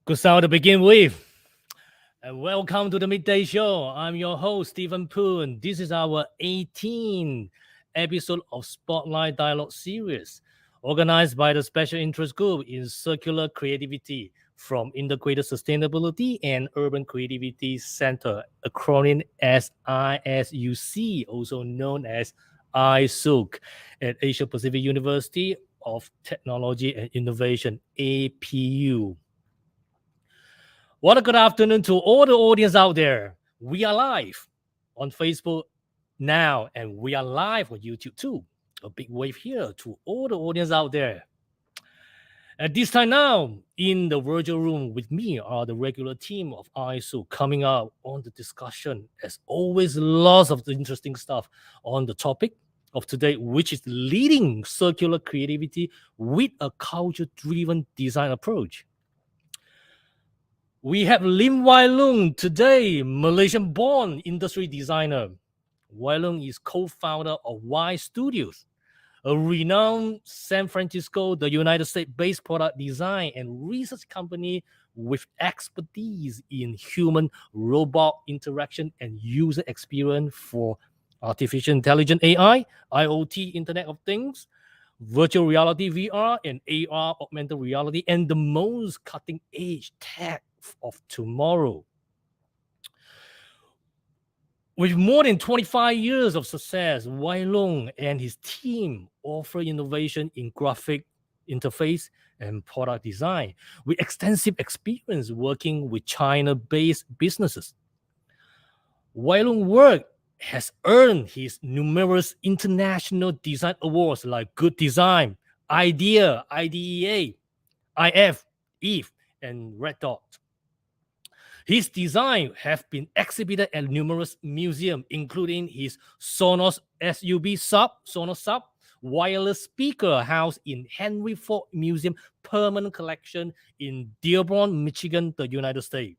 Good sound to begin with. And welcome to the Midday Show. I'm your host, Stephen Poon. This is our 18th episode of Spotlight Dialogue series, organized by the Special Interest Group in Circular Creativity from Integrated Sustainability and Urban Creativity Center, acronym as ISUC, also known as ISUC, at Asia Pacific University of Technology and Innovation, APU. What a good afternoon to all the audience out there. We are live on Facebook now, and we are live on YouTube too. A big wave here to all the audience out there. At this time now, in the virtual room with me are the regular team of ISU coming out on the discussion. As always, lots of interesting stuff on the topic of today, which is leading circular creativity with a culture-driven design approach. We have Wai-Loong today, Malaysian-born industry designer. Wai-Loong is co-founder of Wai Studios, a renowned San Francisco, the United States-based product design and research company with expertise in human-robot interaction and user experience for artificial intelligence AI, IoT, Internet of Things, virtual reality VR, and AR, augmented reality, and the most cutting-edge tech of tomorrow. With more than 25 years of success, Wai-Loong and his team offer innovation in graphic interface and product design with extensive experience working with China-based businesses. Wai-Loong work has earned his numerous international design awards like Good Design, IDEA, IDEA, IF, EVE, and Red Dot. His designs have been exhibited at numerous museums, including his Sonos Sonos Sub, wireless speaker housed in Henry Ford Museum permanent collection in Dearborn, Michigan, the United States.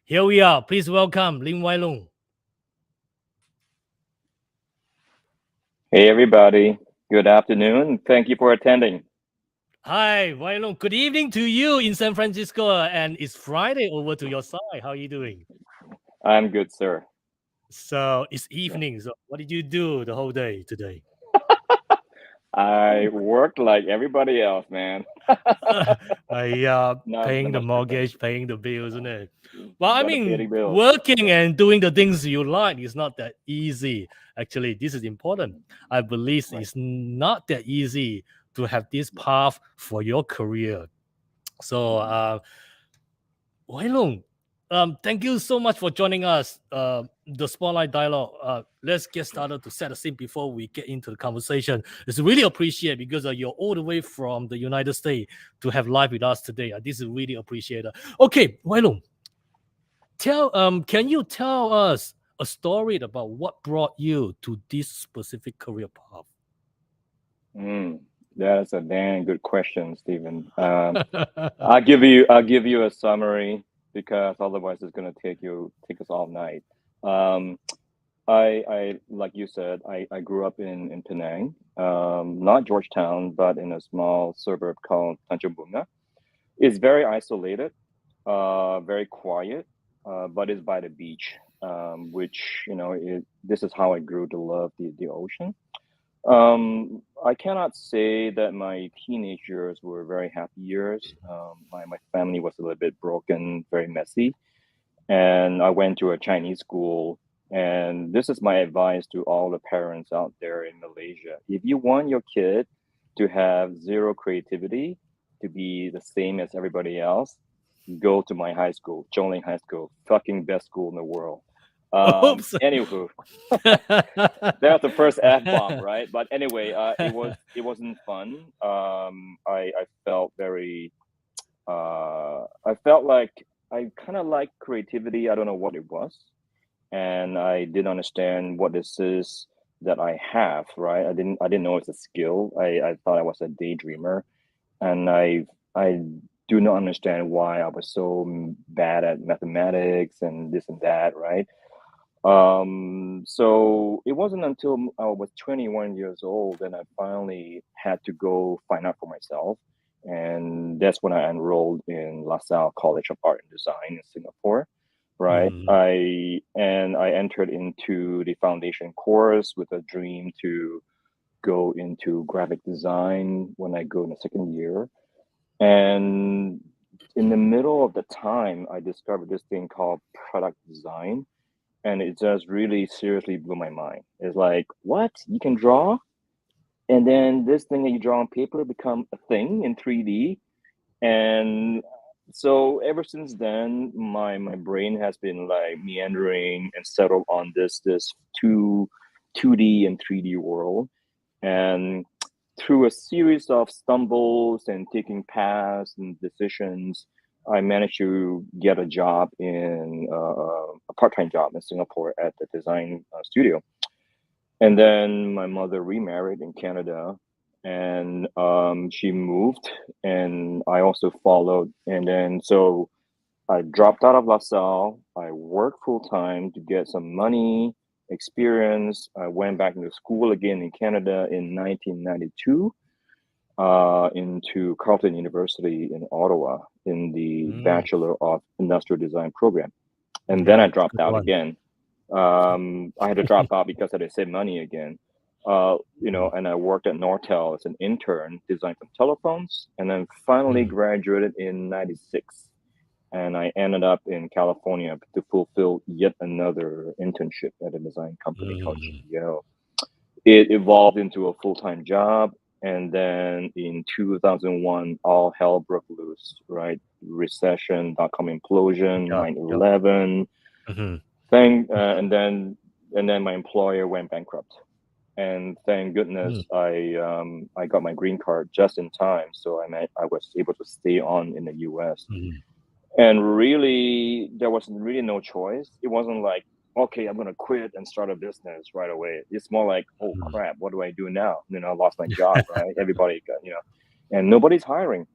Here we are. Please welcome Lin Wai-Loong. Hey, everybody. Good afternoon. Thank you for attending. Hi, Wai-Loong. Good evening to you in San Francisco, and it's Friday over to your side. How are you doing? I'm good, sir. So it's evening. So what did you do the whole day today? I worked like everybody else, man. Not Paying the much different. mortgage, paying the bills, isn't it? Well, I Gotta pay the mean, bills. working and doing the things you like is not that easy. Actually, this is important. I believe Right. it's not that easy to have this path for your career. So, Wai-Loong, thank you so much for joining us. The Spotlight Dialogue. Let's get started to set a scene before we get into the conversation. It's really appreciated because you're all the way from the United States to have live with us today. This is really appreciated. Okay, Wai-Loong, can you tell us a story about what brought you to this specific career path? Mm, that's a damn good question, Stephen. I'll give you a summary because otherwise it's gonna take us all night. Um, I like you said, I grew up in Penang, not Georgetown, but in a small suburb called Tanjung Bunga. It's very isolated, very quiet, but it's by the beach, which this is how I grew to love the ocean. I cannot say that my teenage years were very happy years. My family was a little bit broken, very messy, and I went to a Chinese school. And this is my advice to all the parents out there in Malaysia. If you want your kid to have zero creativity, to be the same as everybody else, go to my high school, Zhongling High School, fucking best school in the world. Oops. Anywho, that's the first F bomb, right? But anyway, it wasn't fun. I felt very I felt like I kind of like creativity. I don't know what it was, and I didn't understand what this is that I have. Right? I didn't know it's a skill. I thought I was a daydreamer, and I do not understand why I was so bad at mathematics and this and that. Right? So it wasn't until I was 21 years old that I finally had to go find out for myself. And that's when I enrolled in LaSalle College of Art and Design in Singapore, right? Mhm. I entered into the foundation course with a dream to go into graphic design when I go in the second year. And in the middle of the time, I discovered this thing called product design, and it just really seriously blew my mind. It's like, what? You can draw, and then this thing that you draw on paper become a thing in 3D. And so ever since then, my brain has been like meandering and settled on this 2D and 3D world. And through a series of stumbles and taking paths and decisions, I managed to get a job in a part-time job in Singapore at the design studio. And then my mother remarried in Canada, and she moved, and I also followed. And then so I dropped out of LaSalle. I worked full time to get some money, experience. I went back into school again in Canada in 1992 into Carleton University in Ottawa in the Mm, Bachelor of Industrial Design program. And then yeah, I dropped good out one. again. I had to drop out because I had to save money again. Mm, And I worked at Nortel as an intern, designing some telephones, and then finally mm, graduated in '96. And I ended up in California to fulfill yet another internship at a design company called mm. GEO. It evolved into a full-time job, and then in 2001 all hell broke loose, right? Recession, dot-com implosion, Yep, nine yep. 11 Mhm, thing, and then my employer went bankrupt, and thank mm, goodness I got my green card just in time, so I was able to stay on in the US. mhm. And really, there was really no choice. It wasn't like, okay, I'm gonna quit and start a business right away. It's more like, oh crap, what do I do now? I lost my job, right? Everybody got, and nobody's hiring.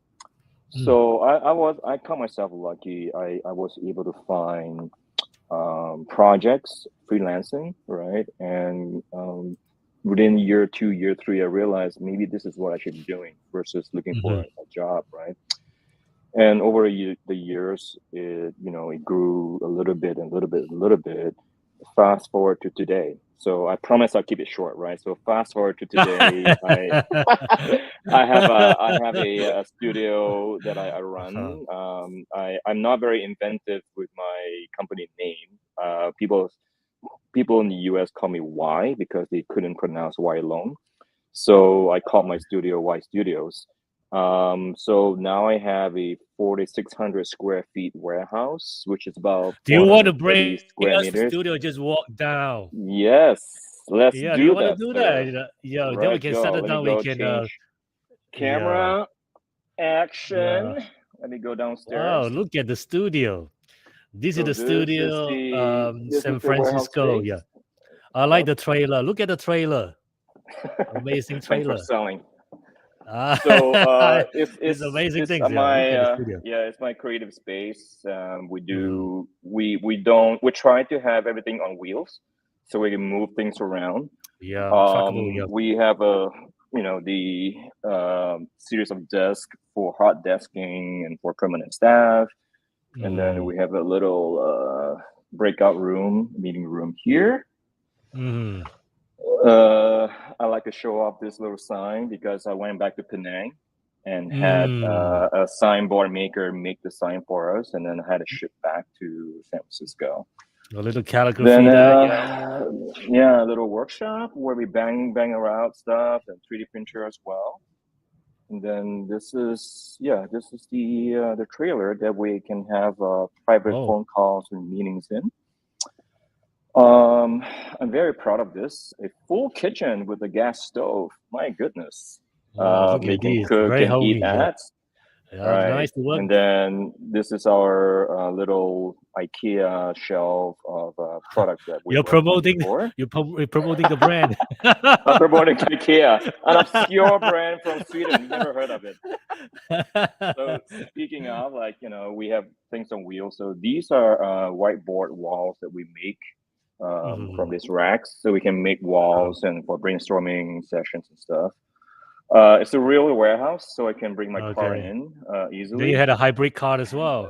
So I caught myself lucky. I was able to find projects freelancing, right? And within year 2, year 3, I realized maybe this is what I should be doing versus looking for a job, right? And over the years, it grew a little bit, and a little bit, and a little bit. Fast forward to today. So I promise I'll keep it short, right? So fast forward to today, I have a studio that I run. I'm not very inventive with my company name. People in the US call me Y because they couldn't pronounce Wai-Loong. So I called my studio Y Studios. So now I have a 4,600 square feet warehouse, which is about Do you want to 430 bring square us to meters. studio? Just walk down. Yes, let's Yeah, do do you want to that, do sir. that? Yeah, then we Right, can go. settle Let me down. We go can, change yeah, camera, action. yeah. Let me go Wow, downstairs. look at the studio. This is So the studio, this San is the warehouse Francisco. space. Yeah, I like the trailer. Look at the trailer. Amazing Thanks for trailer. selling. Ah, So it's amazing it's things. Yeah, look my at the studio. it's my creative space. Mm. We try to have everything on wheels, so we can move things around. Yeah, trackable. Yeah. We have the series of desks for hot desking and for permanent staff, and then we have a little breakout room, meeting room here. Mm. I like to show off this little sign because I went back to Penang and had Mm. a signboard maker make the sign for us, and then I had to ship back to San Francisco. A little calligraphy Then, there. Yeah. yeah, a little workshop where we bang around stuff and 3D printer as well. And then this is the trailer that we can have private Oh, phone calls and meetings in. I'm very proud of this. A full kitchen with a gas stove. My goodness. wow, look at Making this. cook Very and eat homey. Yeah. at. Yeah, Right. nice to work. And then this is our little IKEA shelf of products that we You're worked on promoting. before. You're promoting the brand. I'm promoting IKEA, an obscure brand from Sweden. Never heard of it. So speaking of, we have things on wheels. So these are whiteboard walls that we make from these racks, so we can make walls and for brainstorming sessions and stuff. It's a real warehouse, so I can bring my car in easily. Then you had a hybrid car as well.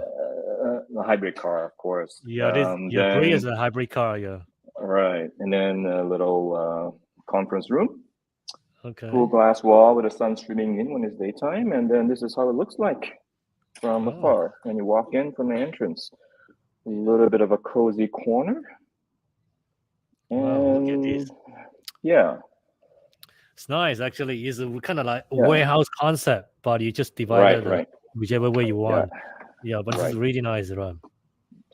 A hybrid car, of course. Yeah, Brie is a hybrid car. Yeah. Right, and then a little conference room. Okay. Full glass wall with the sun streaming in when it's daytime, and then this is how it looks like from afar when you walk in from the entrance. A little bit of a cozy corner. And wow, look at this. Yeah. It's nice, actually. It's kind of like a warehouse concept, but you just divide it whichever way you want. Yeah, but it's really nice, right?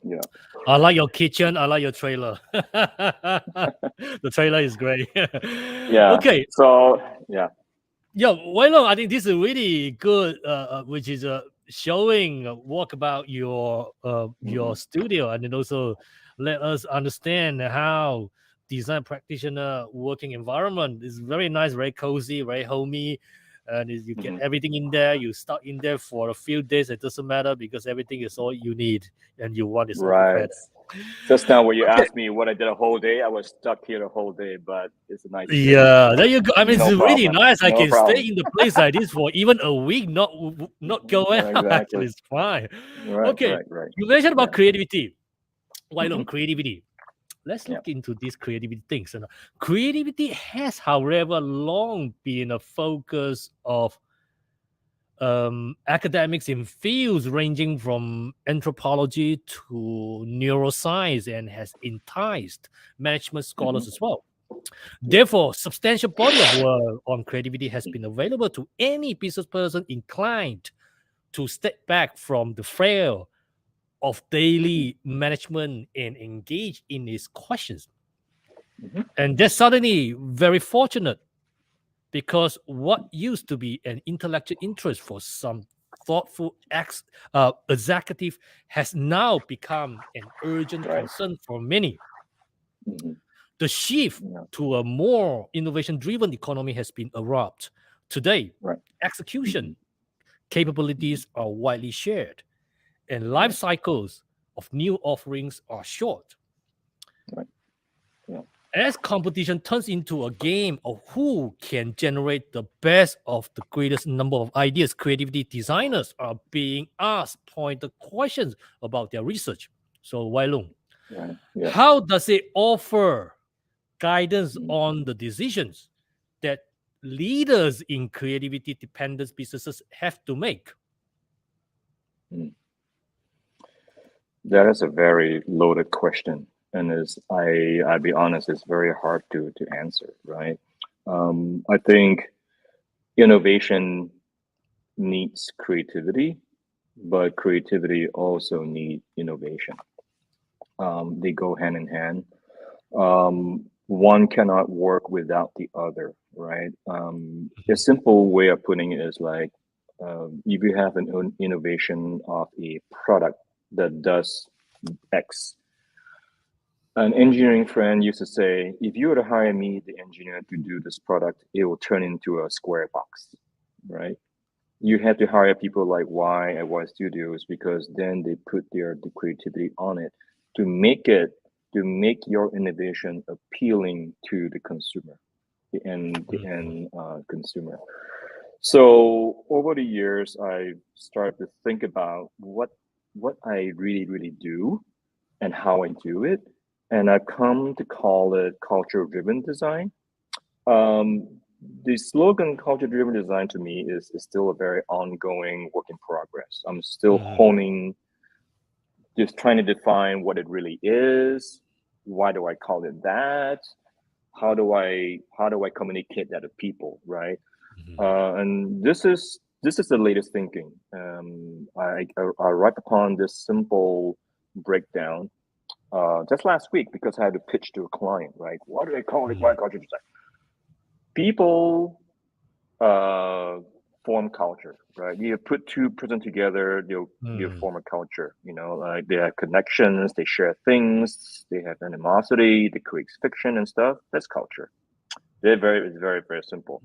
Yeah. I like your kitchen. I like your trailer. The trailer is great. Yeah. Okay. So, yeah. Yeah, Wai-Loong, I think this is really good, which is showing walk about your studio, and then also let us understand how design practitioner working environment is very nice, very cozy, very homey, and you get everything in there. You start in there for a few days. It doesn't matter because everything is all you need and you want is all prepared. Just now when you asked me what I did a whole day, I was stuck here the whole day, but it's a nice day. Yeah, there you go. I mean, No it's really nice. I can problem. stay in the place like this for even a week, not go out. Exactly. Actually, it's fine. Right, okay, right. You mentioned about creativity. Wai-Loong, creativity. Let's look into these creativity things. And creativity has, however, long been a focus of academics in fields ranging from anthropology to neuroscience, and has enticed management scholars as well. Therefore, substantial body of work on creativity has been available to any business person inclined to step back from the fray of daily management and engage in these questions. And that's suddenly very fortunate, because what used to be an intellectual interest for some thoughtful executive has now become an urgent Right. concern for many. Mhm. The shift Yeah. to a more innovation-driven economy has been abrupt. Today, Right. execution Mhm. capabilities are widely shared, and life Right. cycles of new offerings are short. Right. Yeah. As competition turns into a game of who can generate the best of the greatest number of ideas, creativity designers are being asked pointed questions about their research. So, Wai-Loong, Right. Yeah. how does it offer guidance Mhm. on the decisions that leaders in creativity dependent businesses have to make? Mhm. That is a very loaded question, and is I be honest, it's very hard to answer, right? I think innovation needs creativity, but creativity also need innovation. They go hand in hand. One cannot work without the other, right? A Mhm, simple way of putting it is like if you have an innovation of a product that does X. An engineering friend used to say, if you were to hire me, the engineer, to do this product, it will turn into a square box, right? You have to hire people like Y at Y Studios because then they put the creativity on it to make it to make your innovation appealing to the consumer, the mhm, end consumer. So over the years, I started to think about what I really do and how I do it, and I've come to call it culture-driven design. Um, the slogan culture-driven design to me is still a very ongoing work in progress. I'm still mhm, honing, just trying to define what it really is. Why do I call it that? How do I communicate that to people, right? mhm, And this is the latest thinking. I write upon this simple breakdown just last week because I had to pitch to a client, right? What do they call it? Why mhm, culture design? People uh, form culture, right? You put two person together, you mhm. form a culture. Like they have connections, they share things, they have animosity, they create fiction and stuff. That's culture. It's very, very simple.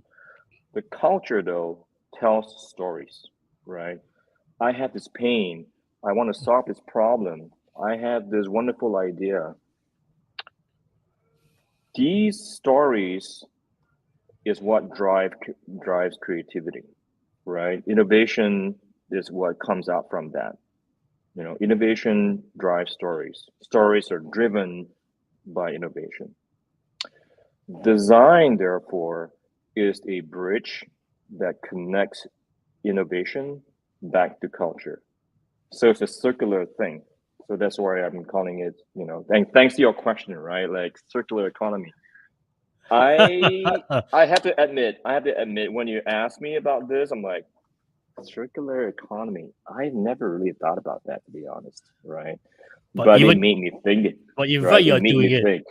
The culture, though, tells stories, right? I have this pain. I want to solve this problem. I have this wonderful idea. These stories is what drives creativity, right? Innovation is what comes out from that. Innovation drives stories. Stories are driven by innovation. Design, therefore, is a bridge that connects innovation back to culture. So it's a circular thing. So that's why I'm calling it, thanks to your question, right? Like circular economy. I I have to admit, when you ask me about this, I'm like, circular economy. I never really thought about that, to be honest, right? but But it even made me think it, but in fact, right? It you're made me doing it. think.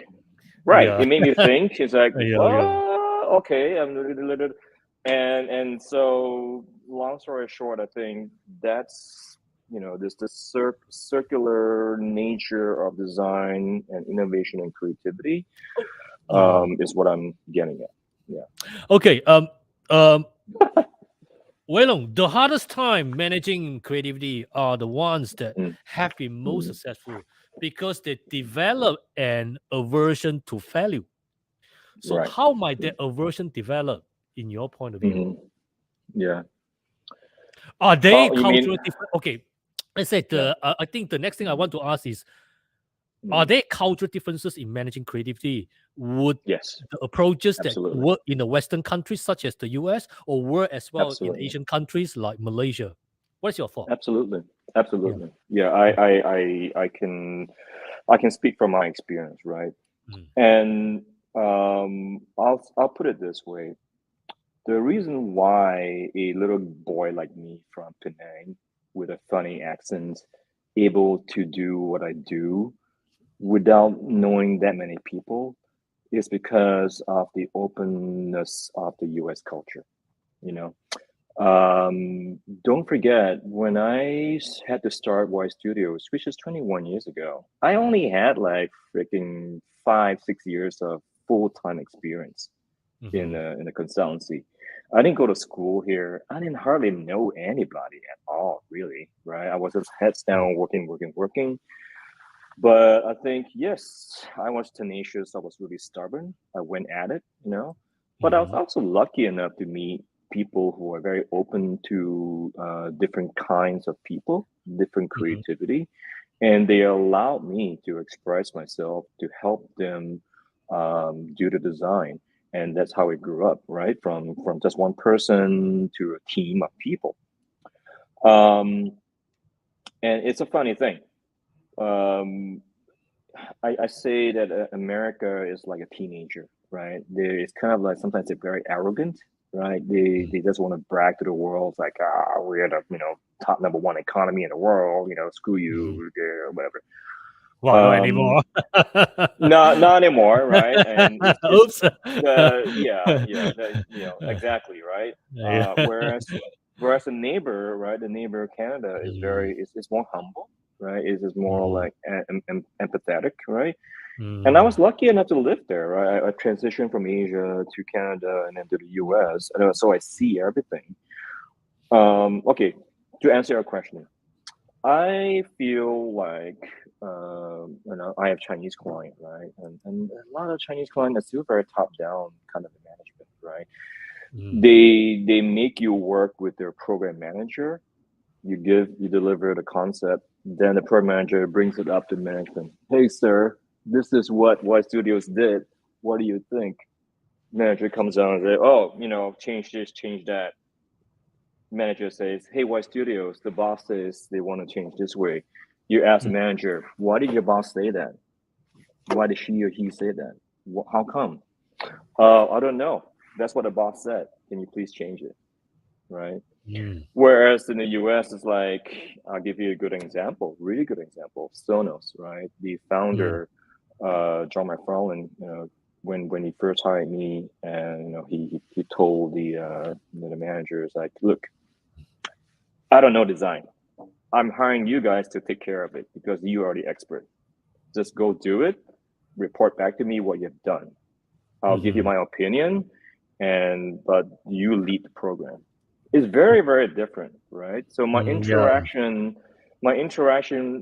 Right. Yeah, It made me think. It's like, yeah, yeah. oh, okay. And so, long story short, I think that's this the circular nature of design and innovation and creativity Mm. is what I'm getting at. Yeah. Okay. Wei-Loong, the hardest time managing creativity are the ones that Mm, have been most mm, successful because they develop an aversion to failure. So, right. how might Yeah. that aversion develop in your point of view? Hmm. Yeah. Are they Oh, you mean? cultural different? Okay, let's say Yeah. I think the next thing I Mm, want to ask is: are mm. there cultural differences in managing creativity? Would Yes. the approaches that Absolutely. work in the Western countries, such as the US, or work as well in Absolutely. Asian countries like Malaysia? What's your thought? Absolutely. Yeah. Absolutely. Yeah. Mm, I can speak from my experience, right? mm, And I'll put it this way. The reason why a little boy like me from Penang with a funny accent able to do what I do without knowing that many people is because of the openness of the US culture, you know. Don't forget, when I had to start Y Studios, which is 21 years ago, I only had like freaking 5, 6 years of full-time experience in Mhm. in a consultancy. I didn't go to school here. I didn't hardly know anybody at all, really, right? I was just heads Mm. down, working, working, working. But I think, yes, I was tenacious. I was really stubborn. I went at it, you know. But I was Mhm. also lucky enough to meet people who are very open to different kinds of people, different Mhm. creativity, and they allowed me to express myself to help them do the design. And that's how it grew up, right? From just one person to a team of people. Um, and it's a funny thing. Um, I say that America is like a teenager, right? It's kind of like sometimes they're very arrogant, right? Mm. They just want to brag to the world, like, we're the top number one economy in the world, screw Mhm. you, whatever. Well, not Um, anymore. not anymore, right? And it's Oops. exactly, right? Yeah. Whereas the neighbor, right, the neighbor Canada is Mm. is more humble, right? Is more Mhm. like empathetic, right? And I was Mm. lucky enough to live there, right? I transitioned from Asia to Canada and then to the US, and so I see everything. Okay, to answer your question, I feel like I have Chinese client, right, and a lot of Chinese clients are still very top down kind of management, right? Mm. They make you work with their program manager. You deliver the concept, then the program manager brings it up to management. Hey, sir, this is what Y Studios did. What do you think? Manager comes down and says, oh, change this, change that. Manager says, hey, Y Studios, the boss says they want to change this way. You ask the Mm. manager, why did your boss say that? Why did she or he say that? How come? I don't know. That's what the boss said. Can you please change it? Right. Mm. Whereas in the US, it's like, I'll give you a good example, really good example. Sonos, right? The Mm. founder, John McFarlane, when he first hired me, and he told the managers like, look, I don't know design. I'm hiring you guys to take care of it because you are the expert. Just go do it. Report back to me what you've done. I'll give you Mhm. my opinion, but you lead the program. It's very very different, right? So Yeah. my interaction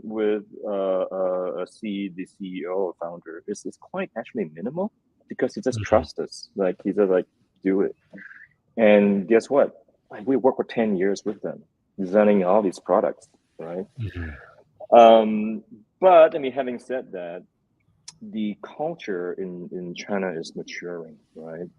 with the CEO or founder is quite actually minimal because he just Mhm. trusts us. Like he just like do it, and guess what? Like we work for 10 years with them, designing all these products, right? Mhm. Um, but I mean, having said that, the culture in China is maturing, right?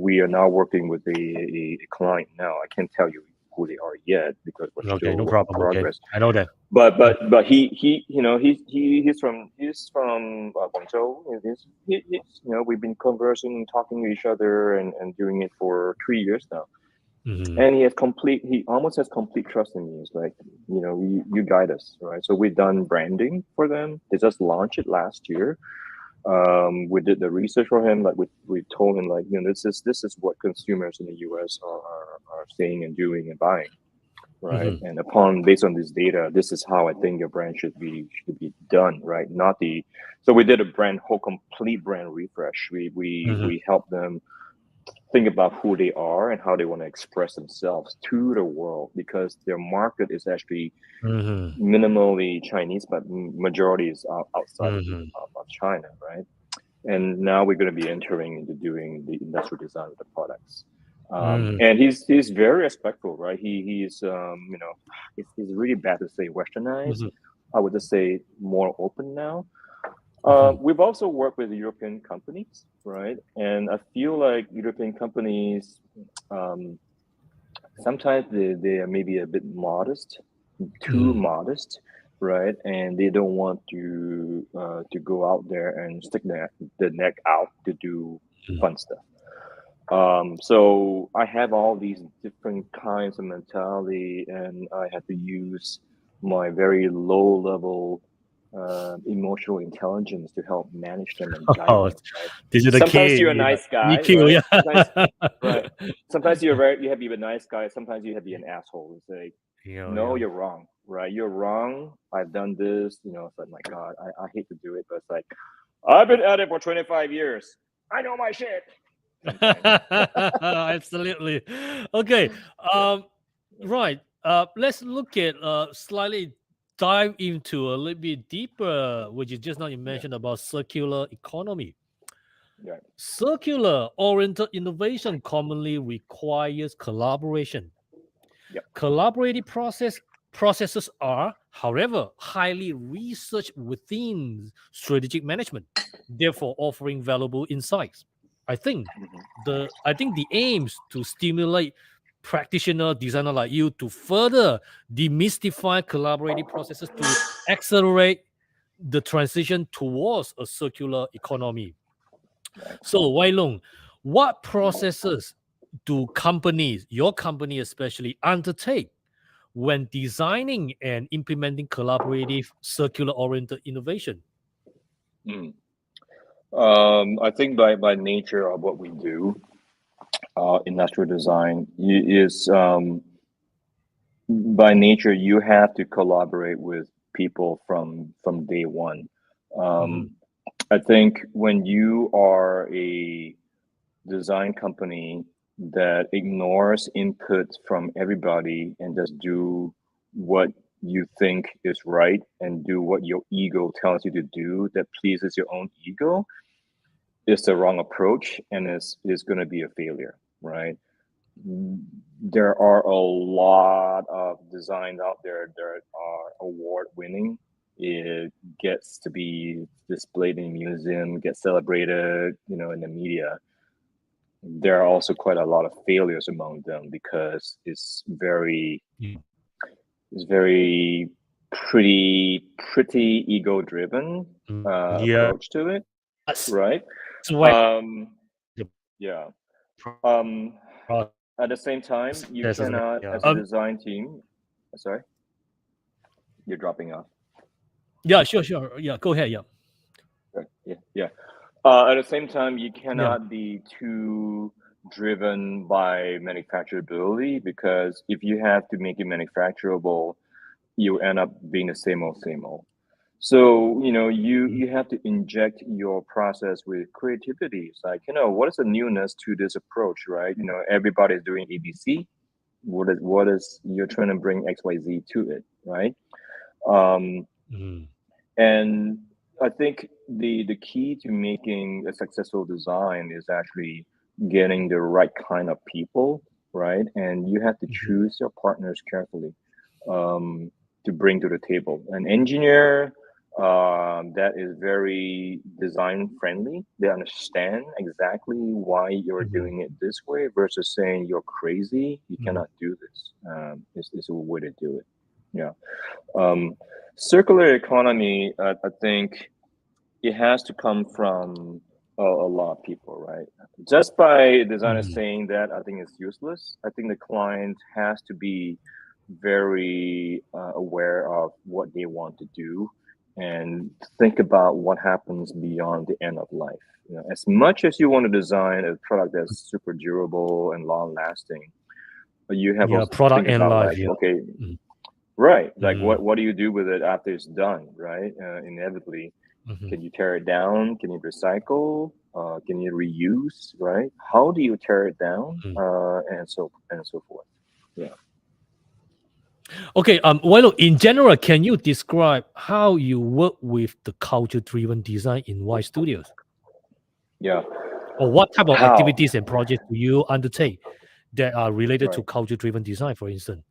We are now working with a client now. I can't tell you who they are yet because we're Okay, still no work in problem. Okay. progress. I know that. Mm. But he's from Guangzhou. We've been conversing, talking to each other, and doing it for 3 years now. Mhm. And he almost has complete trust in me. It's like, you guide us, right? So we've done branding for them. They just launched it last year. We did the research for him. Like we told him like, this is what consumers in the US are saying and doing and buying, right? Mhm. And based on this data, this is how I think your brand should be done, right? Not the So we did a whole complete brand refresh. Mhm. We help them think about who they are and how they want to express themselves to the world because their market is actually Mhm. minimally Chinese, but majority is outside Mhm. of China, right? And now we're going to be entering into doing the industrial design of the products. Mhm. And he's very respectful, right? He's it's really bad to say westernized. Mhm. I would just say more open now. Mhm. We've also worked with European companies, right? And I feel like European companies um, sometimes they are maybe a bit modest, too Mhm. modest, right? And they don't want to go out there and stick the neck out to do Mhm. fun stuff. So I have all these different kinds of mentality, and I have to use my very low level emotional intelligence to help manage them and guide Oh, them, right? this is the Sometimes key. you're a nice guy, EQ, right? Sometimes, yeah. right? Sometimes you have to be a nice guy. Sometimes you have to be an asshole and say, Yeah, no, yeah. you're wrong, right? You're wrong. I've done this. It's like, my God, I hate to do it, but it's like, I've been at it for 25 years. I know my shit. Sometimes. Absolutely. Okay. Yeah. Right. Let's look at slightly dive into a little bit deeper, which is just now you Yeah. mentioned about circular economy. Yeah. Circular oriented innovation commonly requires collaboration. Yep. Collaborative processes are, however, highly researched within strategic management, therefore offering valuable insights. I think Mhm. the aims to stimulate practitioner designer like you to further demystify collaborative processes to accelerate the transition towards a circular economy. Right. So, Wai-Loong, what processes do companies, your company especially, undertake when designing and implementing collaborative circular oriented innovation? Mm. I think by nature of what we do, industrial design is by nature you have to collaborate with people from day one. Mhm, Um, I think when you are a design company that ignores input from everybody and just do what you think is right and do what your ego tells you to do that pleases your own ego is the wrong approach and is going to be a failure, right? There are a lot of designs out there that are award winning. It gets to be displayed in a museum, gets celebrated, in the media. There are also quite a lot of failures among them because mm, it's very pretty ego driven yeah, approach to it, that's right? where Um, the yeah. Um, process at the same time, you is made. cannot, Yeah. as a design team, sorry, you're dropping off. Yeah, sure, sure. Yeah, go ahead. Yeah, Right. Yeah, yeah. At the same time, you yeah. cannot be too driven by manufacturability because if you have to make it manufacturable, you end up being the same old, same old. So, Mm, you have to inject your process with creativity. It's like, what is the newness to this approach, right? Everybody's doing ABC. What is you're trying to bring XYZ to it, right? Um, mm, and I think the key to making a successful design is actually getting the right kind of people, right? And you have to mhm, choose your partners carefully to bring to the table. An engineer that is very design friendly, they understand exactly why you're mhm, doing it this way versus saying you're crazy, you mhm, cannot do this. Is a way to do it. Yeah. Um, Circular economy, I think it has to come from a lot of people, right? Just by designers mhm, saying that, I think it's useless. I think the client has to be very aware of what they want to do and think about what happens beyond the end of life. As much as you want to design a product that's super durable and long lasting, you have yeah, also to product think and about life. like, Yeah. okay, Mm, right. Like mm, what do you do with it after it's done, right? Inevitably, mhm, can you tear it down? Can you recycle? Can you reuse? Right? How do you tear it down? mm. And so forth. Yeah. Okay. Well, in general, can you describe how you work with the culture-driven design in Y Studios, Yeah. or what type of How? activities and projects do you undertake that are related to Right. culture-driven design, for instance?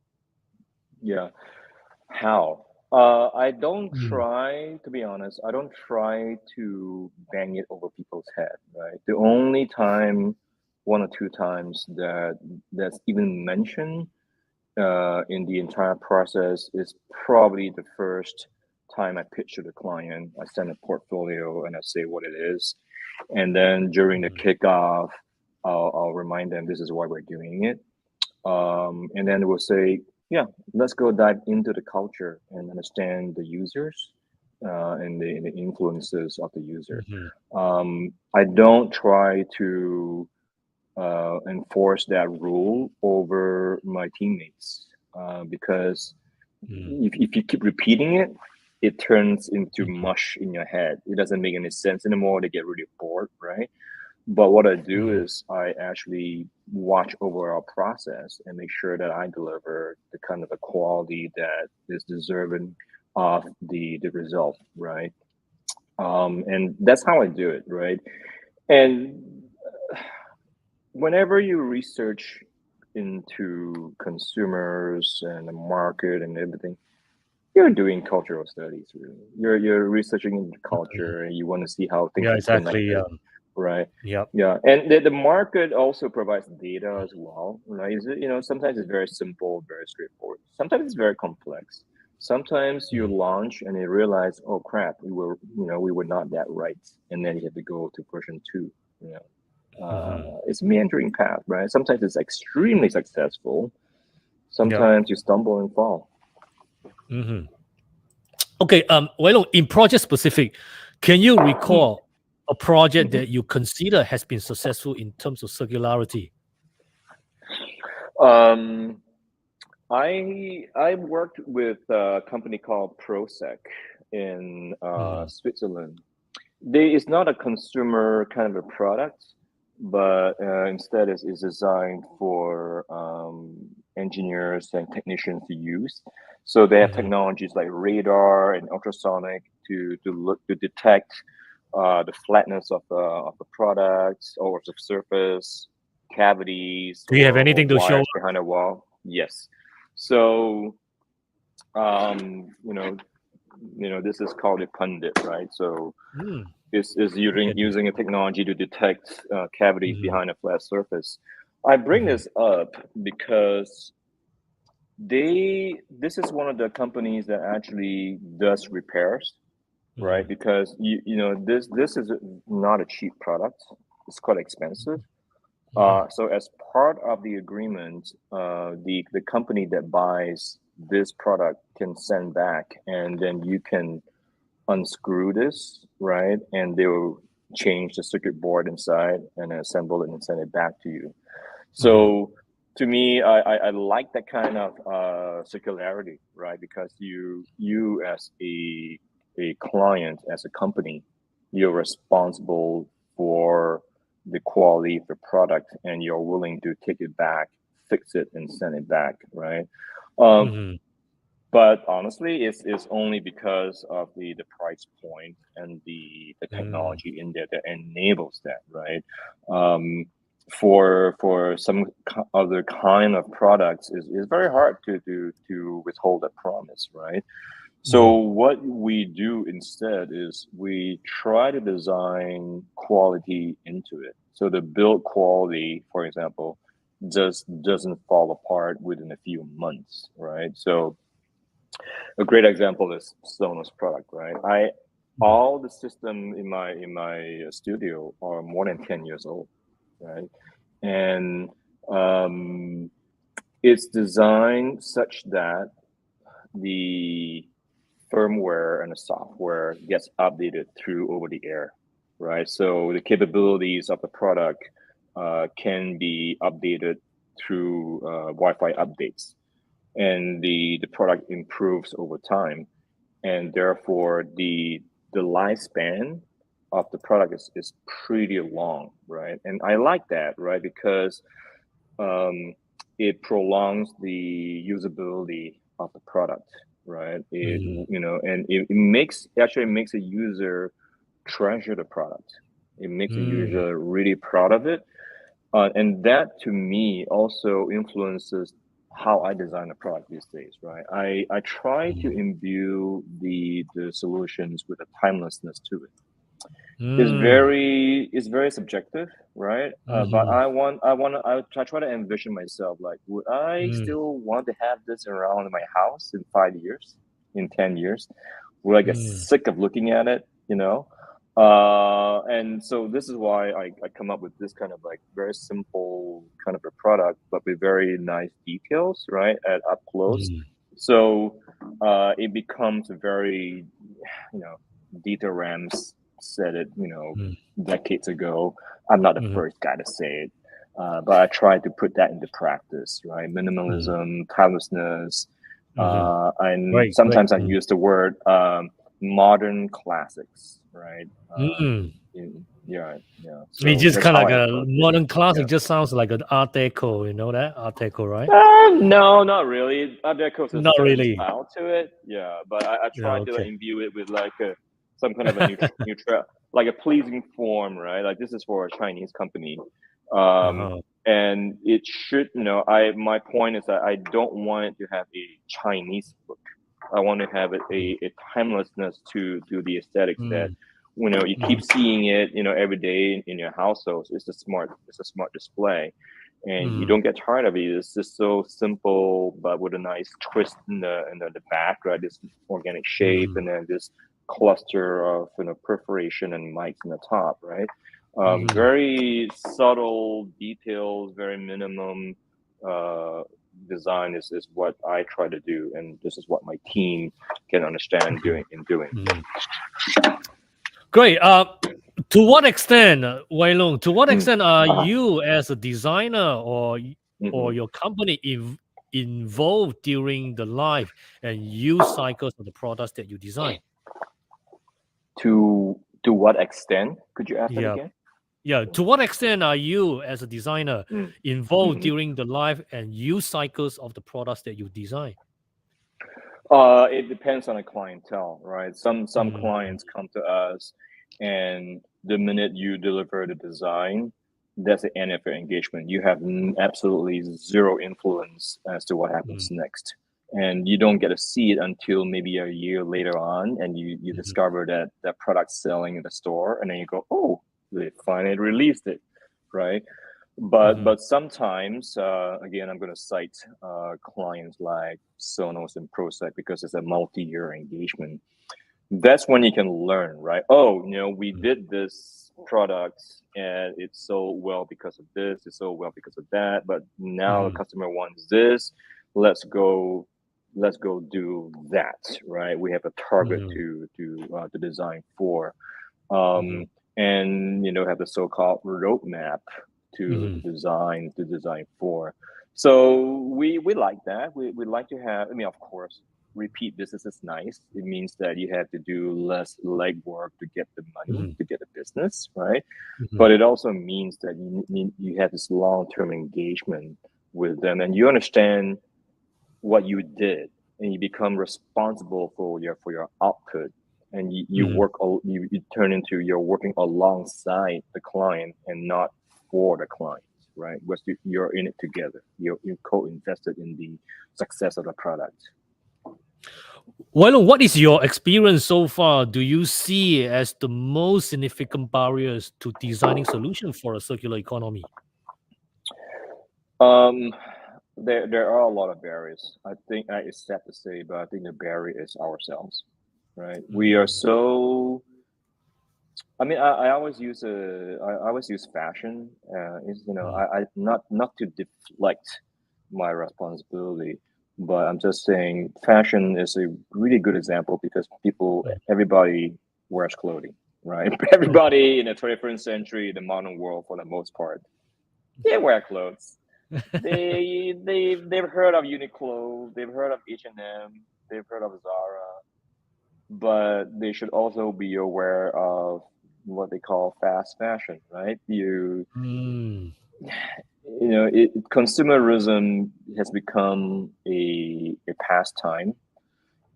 Yeah. How? I don't Mm, try, to be honest, I don't try to bang it over people's head, right? The only time, one or two times that's even mentioned in the entire process is probably the first time I pitch to the client. I send a portfolio and I say what it is. And then during the mhm, kickoff, I'll remind them this is why we're doing it. And then we'll say, yeah, let's go dive into the culture and understand the users in the influences of the user. Mhm. I don't try to enforce that rule over my teammates because Mm. if you keep repeating it, it turns into Mhm. mush in your head. It doesn't make any sense anymore. They get really bored, right? But what I do Mhm. is I actually watch over our process and make sure that I deliver the kind of the quality that is deserving of the result, right? And that's how I do it, right? And whenever you research into consumers and the market and everything, you're doing cultural studies, really. You're researching into Mhm. culture and you want to see how things Yeah, are exactly. connected, right? Yep. Yeah, and the market also provides data as well, right? Is it, sometimes it's very simple, very straightforward. Sometimes it's very complex. Sometimes you Mm. launch and you realize, oh crap, we were not that right, and then you have to go to version two. You Mhm. it's a meandering path, right? Sometimes it's extremely successful. Yep. Sometimes you stumble and fall. Mhm. Okay, Wai-Loong, in project specific, can you recall a project Mhm. that you consider has been successful in terms of circularity? Um, I worked with a company called Prosec in Mm. Switzerland. It's not a consumer kind of a product, but instead is designed for engineers and technicians to use. So they have Mhm. technologies like radar and ultrasonic to detect the flatness of the product or the surface, cavities Do you have or anything to show? wires behind a wall. Yes. So um, you know, this is called a pundit, right? So Mm. is Okay. using a technology to detect cavities Mhm. behind a flat surface. I bring Mhm. this up because this is one of the companies that actually does repairs, right? Mhm. Because this is not a cheap product. It's quite expensive. Mhm. So as part of the agreement, the company that buys this product can send back, and then you can unscrew this, right? And they will change the circuit board inside and assemble it and send it back to you. Mhm. So to me, I like that kind of circularity, right? Because you as a client, as a company, you're responsible for the quality of the product, and you're willing to take it back, fix it, and send it back, right? Um, Mhm. but honestly, it's only because of the price point and the Mm. technology in there that enables that, right? Um, for some other kind of products, is very hard to withhold a promise, right? So Mhm. what we do instead is we try to design quality into it. So the build quality, for example, just doesn't fall apart within a few months, right? So a great example is Sonos product, right? Mhm. All the system in my studio are more than 10 years old, right? And um, it's designed such that the firmware and the software gets updated through over the air, right? So the capabilities of the product can be updated through Wi-Fi updates, and the product improves over time, and therefore the lifespan of the product is pretty long, right? And I like that, right? Because um, it prolongs the usability of the product, right? Mhm. And it actually makes a user treasure the product. It makes a Mm. user really proud of it, and that to me also influences how I design a product these days, right? I try to Mhm. imbue the solutions with a timelessness to it. Mm. It's very subjective, right? But Mhm. I try to envision myself like, would I Mm. still want to have this around in my house in 5 years, in 10 years? Will I get Mm. sick of looking at it? And so this is why I come up with this kind of like very simple kind of a product, but with very nice details, right? At up close, Mm. So it becomes very, Dieter Rams said it, decades ago. I'm not the first guy to say it, but I try to put that into practice, right? Minimalism, timelessness, and Great, sometimes I great. use the word modern classics, right? Yeah. It So just that's kind of how like I a approach it. modern classic. Yeah. Just sounds like an Art Deco. You know that Art Deco, right? No, not really. There goes a Not certain really. style to it. Yeah, but I Yeah, try to okay. imbue it with like some kind of a neutral, like a pleasing form, right? Like this is for a Chinese company, um, Uh-huh. and it should, my point is that I don't want it to have a Chinese look. I want to have a timelessness to the aesthetics that, Mm, you keep seeing it, every day in your household. It's a smart display, and you mm, don't get tired of it. It's just so simple, but with a nice twist in the back, right? This organic shape, mm, and then this cluster of perforation and mics in the top, right? mm. Very subtle details, very minimum uh, design is what I try to do, and this is what my team can understand doing. Great. To what extent, Wai-Loong, to what Mm. extent are Uh-huh. you as a designer or Mhm. your company involved during the life and use cycles of the products that you design? To what extent? Could you ask that Yeah. again? Yeah. To what extent are you as a designer Mm. involved Mhm. during the life and use cycles of the products that you design? It depends on the clientele, right? Some Mm, clients come to us, and the minute you deliver the design, that's the end of your engagement. You have absolutely zero influence as to what happens mm, next, and you don't get to see it until maybe a year later on, and you mhm, discover that that product's selling in the store, and then you go, oh, they finally released it, right? But mhm, but sometimes, again, I'm going to cite clients like Sonos and Prozac because it's a multi-year engagement. That's when you can learn, right? Oh, we mm, did this product and it's sold well because of this, it's sold well because of that, but now the mhm, customer wants this. Let's go, let's go do that, right? We have a target mhm, to design for, mhm, and have the so-called roadmap to mhm, design for. So we like that. We like to have. I mean, of course, repeat business is nice. It means that you have to do less legwork to get the money, mhm, to get the business, right? mhm, But it also means that you have this long-term engagement with them, and you understand what you did, and you become responsible for your output, and you mhm. work you turn into you're working alongside the client and not for the client, right? Because you're in it together, you're co-invested in the success of the product. Well, what is your experience so far? Do you see as the most significant barriers to designing solutions for a circular economy? um there are a lot of barriers. I think it's sad to say, but I think the barrier is ourselves, right? We are Mm, so, I mean, I always use I always use fashion. Is mm, I not to deflect my responsibility, but I'm just saying fashion is a really good example because mm, everybody wears clothing, right? mm. Everybody in the 21st century, the modern world, for the most part, they wear clothes. They've heard of Uniqlo, they've heard of H&M, they've heard of Zara, but they should also be aware of what they call fast fashion, right? Mm. Consumerism has become a pastime,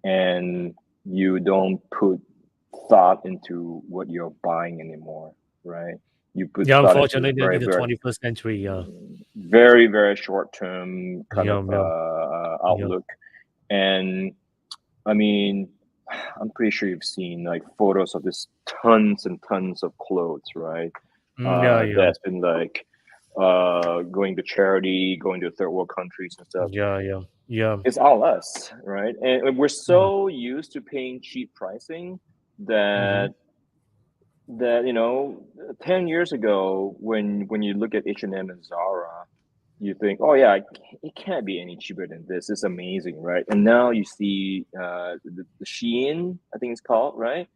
and you don't put thought into what you're buying anymore, right? You put Yeah, thought into unfortunately, very, in the very, 21st century, yeah. very, very short term kind of Yeah, yeah, yeah. outlook. And I mean, I'm pretty sure you've seen like photos of this tons and tons of clothes, right? Yeah, yeah, That's been like going to charity, going to third world countries and stuff. yeah, yeah, yeah. It's all us, right? And we're Mm, so used to paying cheap pricing mhm, that 10 years ago, when you look at H&M and Zara, you think, oh yeah, it can't be any cheaper than this. It's amazing, right? And now you see the Shein, I think it's called, right?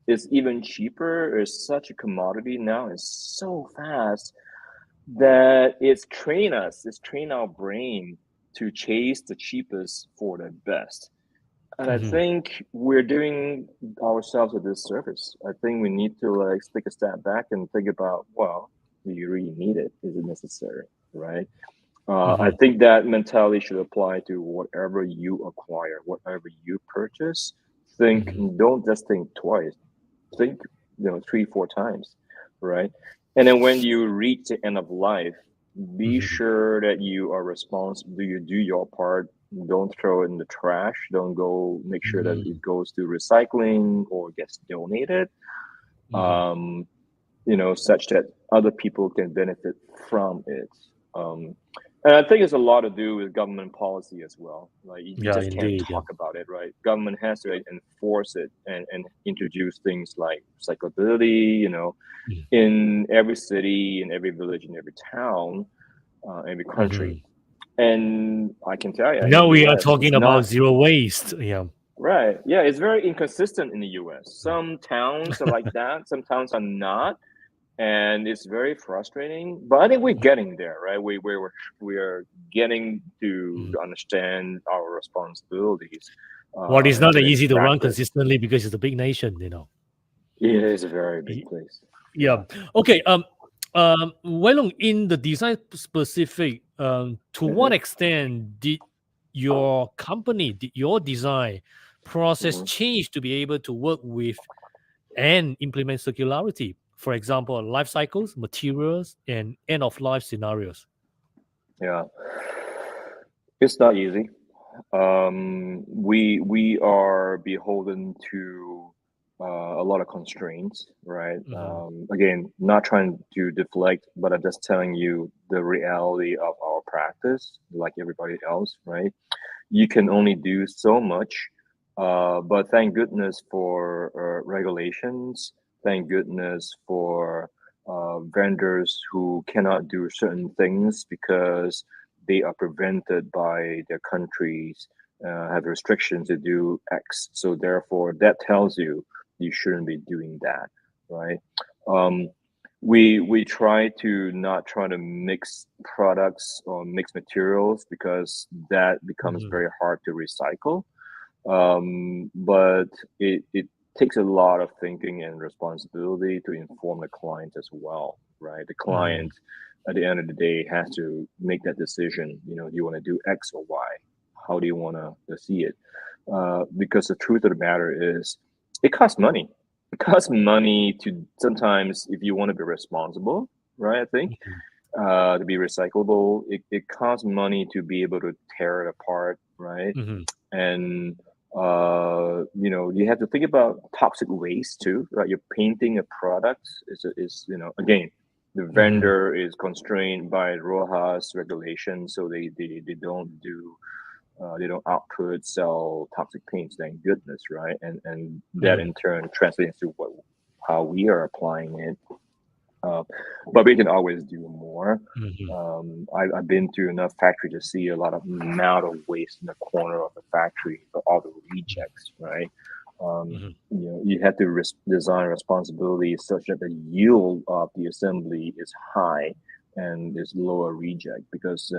It's even cheaper. It's such a commodity now. It's so fast that it's trained our brain to chase the cheapest for the best. And I Mhm. think we're doing ourselves a disservice. I think we need to like take a step back and think about, well, do you really need it? Is it necessary? Right? I Mhm. think that mentality should apply to whatever you acquire, whatever you purchase. Think, Mhm. don't just think twice. Think, 3, 4 times, right? And then when you reach the end of life, be Mhm. sure that you are responsible. Do you do your part? Don't throw it in the trash. Don't go. Make sure that Mhm. it goes to recycling or gets donated. Mhm. Um, such that other people can benefit from it. Um, and I think it's a lot to do with government policy as well. Like you Yeah, just can't indeed. Yeah. talk about it, right? Government has to enforce it and introduce things like recyclability, Mhm. in every city, in every village, in every town, every country. Mhm. And I can tell you, in the Now we are U.S., it's talking about not. zero waste. Yeah. Right. Yeah, it's very inconsistent in the US. Some towns are like that, some towns are not, and it's very frustrating. But I think we're getting there, right? We are getting to Mhm. understand our responsibilities, Well, it's and not put that in easy to run practice. consistently because it's a big nation. It is a very big Y- place. Yeah. Yeah. Okay. Wai-Loong, in the design specific, to what Hmm. extent did your design process Hmm. change to be able to work with and implement circularity? For example, life cycles, materials, and end of life scenarios. Yeah. It's not easy. We are beholden to a lot of constraints, right? Mhm. Again, not trying to deflect, but I'm just telling you the reality of our practice, like everybody else, right? You can only do so much, but thank goodness for regulations. Thank goodness for vendors who cannot do certain things because they are prevented by their countries, have restrictions to do X. So therefore, that tells you you shouldn't be doing that, right? Um, we try to not try to mix products or mix materials because that becomes Mhm. very hard to recycle. But it takes a lot of thinking and responsibility to inform the client as well, right? The client Mhm. at the end of the day has to make that decision. Do you want to do X or Y? How do you want to see it? Because the truth of the matter is, it costs money. It costs money to sometimes, if you want to be responsible, right? I think Mhm. to be recyclable, it costs money to be able to tear it apart, right? Mhm. And you have to think about toxic waste too, right? You're painting a product is again, the Mhm. vendor is constrained by Rojas regulations, so they don't do they don't output sell toxic paints, thank goodness, right? And that Mhm. in turn translates to how we are applying it, uh, but we can always do more. Mhm. I've been to enough factory to see a lot of amount of waste in the corner of the factory for all the rejects, right? Mhm. You have to design responsibilities such that the yield of the assembly is high and there's lower reject because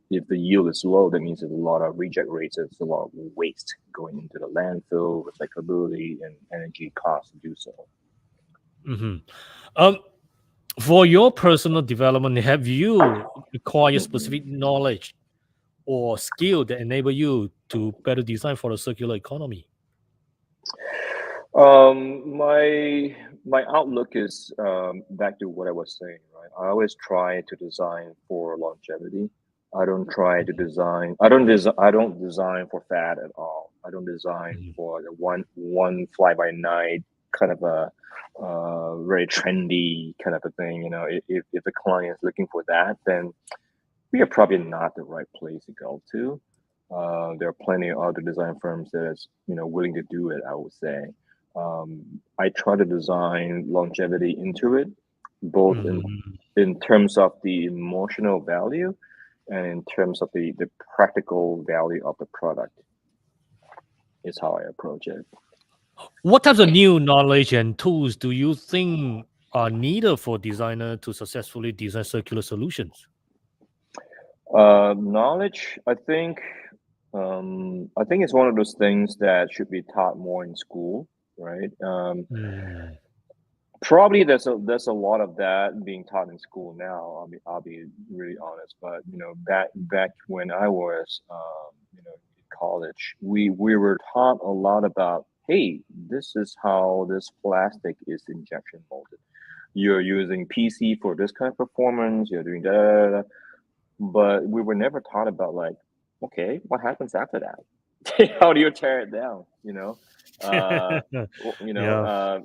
if the yield is low, that means there's a lot of reject rates. There's a lot of waste going into the landfill, recyclability, and energy costs to do so. Mhm. Um, for your personal development, have you acquired Mhm. specific knowledge or skill that enable you to better design for the circular economy? My outlook is back to what I was saying, right? I always try to design for longevity. I don't try to Mhm. design. I don't design for fad at all. I don't design Mhm. for the one fly by night kind of a very trendy kind of a thing. If the client is looking for that, then we are probably not the right place to go to. There are plenty of other design firms that is willing to do it. I would say I try to design longevity into it, both in Mhm. in terms of the emotional value, and in terms of the practical value of the product is how I approach it. What types of new knowledge and tools do you think are needed for designer to successfully design circular solutions? Knowledge, I think it's one of those things that should be taught more in school, right? Mm, Probably there's a lot of that being taught in school now. I'll be really honest, but back when I was in college, we were taught a lot about, hey, this is how this plastic is injection molded. You're using PC for this kind of performance. You're doing that, but we were never taught about, like, okay, what happens after that? How do you tear it down? Uh, yeah.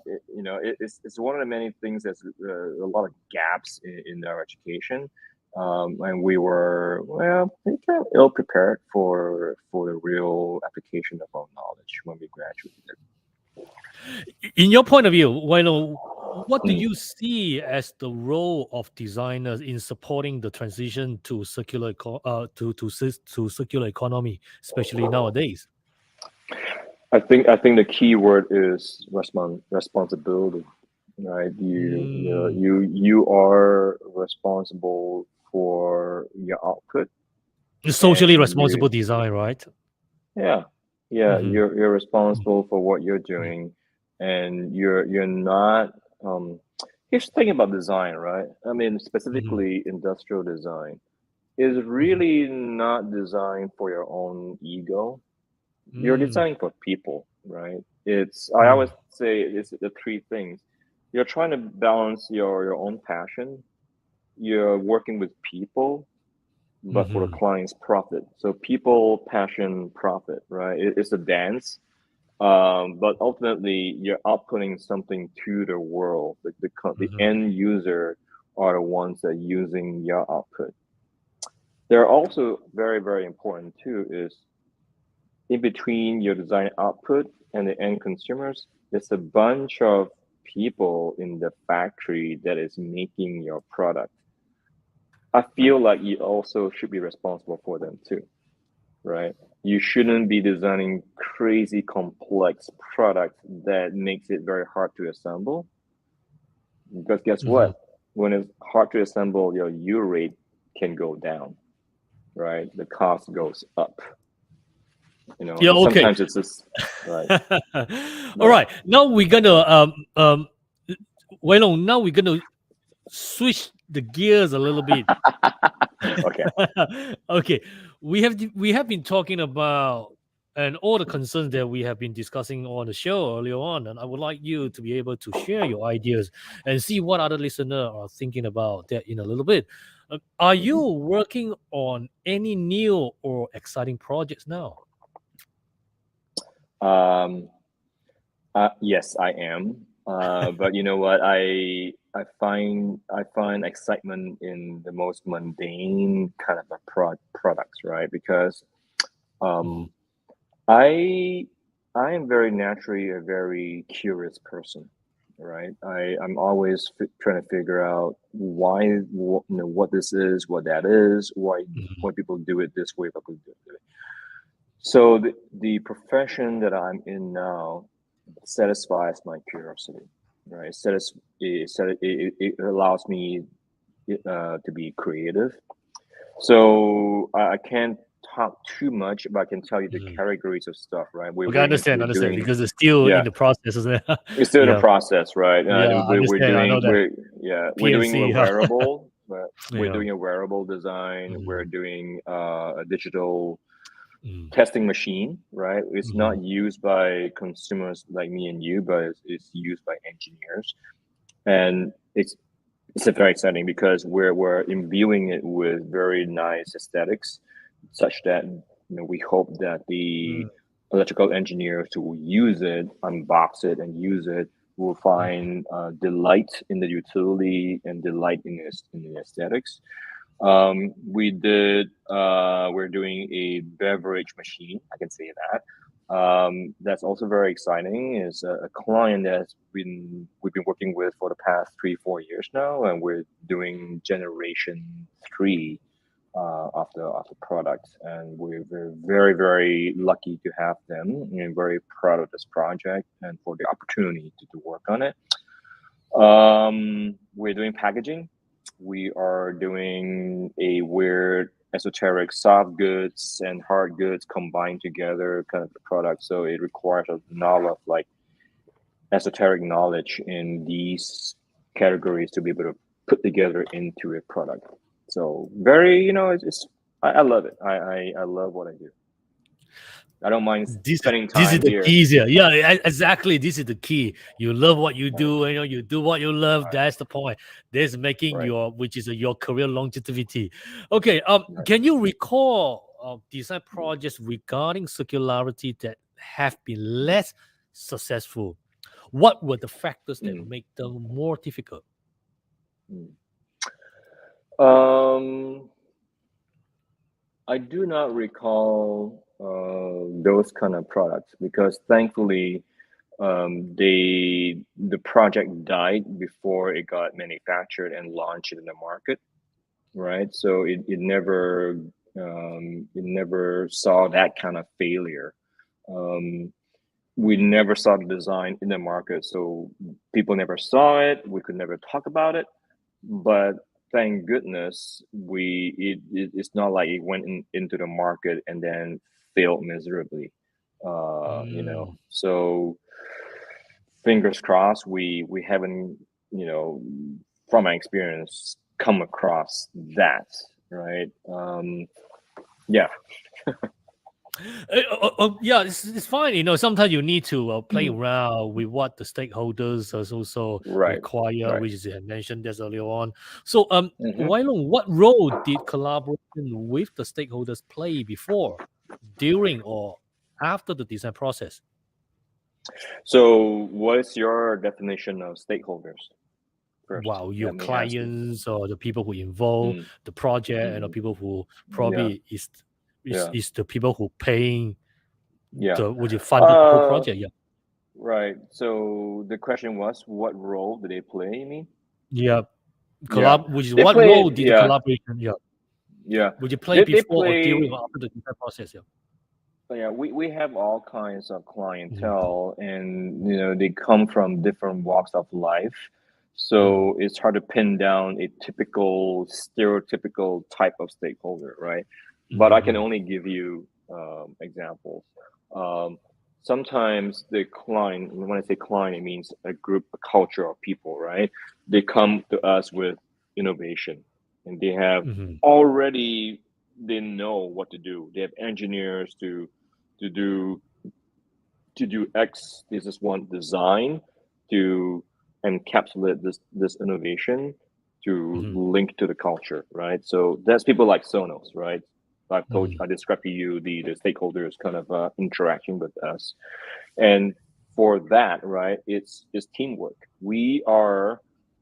it's one of the many things that's a lot of gaps in our education, and we were, well, kind of ill prepared for the real application of our knowledge when we graduated. In your point of view, Wai-Loong, what do Mm. you see as the role of designers in supporting the transition to to circular economy, especially nowadays? I think the key word is responsibility, right? Mm, You are responsible for your output, socially and responsible design, right? yeah, yeah, Hmm. you're responsible for what you're doing, and you're not. Um, Here's the thing about design, right? I mean, Hmm. specifically industrial design is Hmm. really not designed for your own ego. You're Mm, designing for people, right? I always mm, say it's the three things. You're trying to balance your own passion. You're working with people, but for the mhm, client's profit. So people, passion, profit, right? It's a dance. But ultimately, you're outputting something to the world. The mhm, end user are the ones that are using your output. They're also very, very important too, is in between your design output and the end consumers, there's a bunch of people in the factory that is making your product. I feel like you also should be responsible for them too, right? You shouldn't be designing crazy complex product that makes it very hard to assemble. Because guess mhm. what? When it's hard to assemble, your U rate can go down, right? The cost goes up. Yeah. Okay. Sometimes it's just right. All Right. right. Now we're gonna Wei-Loong, now we're gonna switch the gears a little bit. Okay. Okay, we have been talking about and all the concerns that we have been discussing on the show earlier on, and I would like you to be able to share your ideas and see what other listeners are thinking about that in a little bit. Are you Mhm. working on any new or exciting projects now? Um, yes, I am. But you know what? I find excitement in the most mundane kind of a products, right? Because Mhm, um, I I am very naturally a very curious person, right? I'm always trying to figure out what this is, what that is, why mhm, when people do it this way, people do it. So the profession that I'm in now satisfies my curiosity, right? It allows me to be creative. So I can't talk too much, but I can tell you the mhm. categories of stuff, right? Okay, understand, We're understand, doing, because it's still in yeah, the process, isn't it? it's still in the Yeah, process, right? yeah, I understand. I know that We're doing a PNC. wearable, we're Yeah. doing a wearable design. We're Mhm, doing a digital mm, testing machine, right? It's mhm, not used by consumers like me and you, but it's used by engineers, and it's very exciting because we're imbuing it with very nice aesthetics, such that we hope that the mm, electrical engineers who will use it, unbox it, and use it will mhm, find delight in the utility and delight in the aesthetics. We're doing a beverage machine. I can say that. That's also very exciting. Is a client that we've been working with for the past 3-4 years now, and we're doing generation 3 of the product, and we're very very lucky to have them, and very proud of this project and for the opportunity to work on it. We're doing packaging. We are doing a weird esoteric soft goods and hard goods combined together kind of product. So it requires a lot of like esoteric knowledge in these categories to be able to put together into a product. So very, it's I love it. I love what I do. I don't mind spending This is time the here. key here. Yeah, exactly. This is the key. You love what you Right, do, you do what you love. right, That's the point. This making right, which is your career longevity. Okay. right. Can you recall design projects regarding circularity that have been less successful? What were the factors that Mm, make them more difficult? mm. Um, I do not recall those kind of products because thankfully the project died before it got manufactured and launched in the market, right? So it never saw that kind of failure. Um, we never saw the design in the market, so people never saw it. We could never talk about it, but thank goodness it's not like it went into the market and then failed miserably. Mm. So fingers crossed we haven't, you know, from my experience come across that, right? Yeah. Yeah, it's fine. Sometimes you need to play Mm. around with what the stakeholders also Right, require, right. which is you had mentioned this earlier on. So, Hmm. Wai-Loong, what role did collaboration with the stakeholders play before, during, or after the design process? So what is your definition of stakeholders first? Wow, your Let me ask you. clients or the people who involve Mm, the project, and the mm, people who yeah, probably yeah, is the people who paying yeah. would you fund the whole Uh, project? Yeah. right. So the question was, what role do they play? You mean? Yeah. Yeah, Which is they what play. role did the Yeah, collaboration, yeah, yeah. would you play They before or during play. or after the design process? Yeah. Yeah, we have all kinds of Mhm, clientele, and they come from different walks of life. mhm, So it's hard to pin down a typical, stereotypical type of stakeholder, right? But I can mhm, only give you examples. Um, Sometimes the client, when I say client, it means a group, a culture of people, right? They come to us with innovation, and they have mhm, already they know what to do. They have engineers to do to do X. This is one design to encapsulate this innovation to mhm, link to the culture, right? So that's people like Sonos, right? mhm, I described to you the stakeholders kind of interaction with us, and for that, right, it's teamwork. We are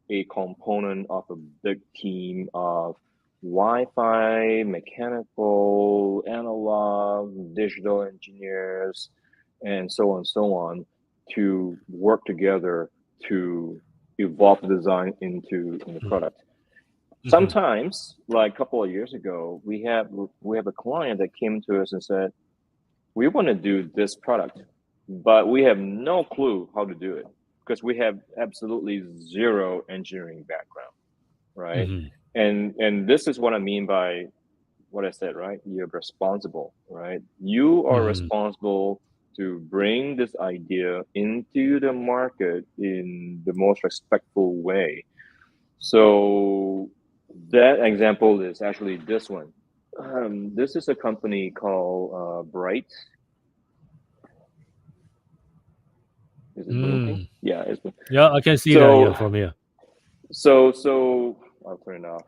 a component of a big team of Wi-Fi, mechanical, analog, digital engineers, and so on, to work together to evolve the design into the mhm, product. mhm, Sometimes, like a couple of years ago, we have a client that came to us and said, we want to do this product, but we have no clue how to do it because we have absolutely zero engineering background, right? mhm, And this is what I mean by what I said, right? You're responsible, right? You are mhm, responsible to bring this idea into the market in the most respectful way. So that example is actually this one. This is a company called Bright. Is it blinking? mm. Yeah, it's blinking. Yeah, I can see that. Yeah, So, from here. so I'll turn it off.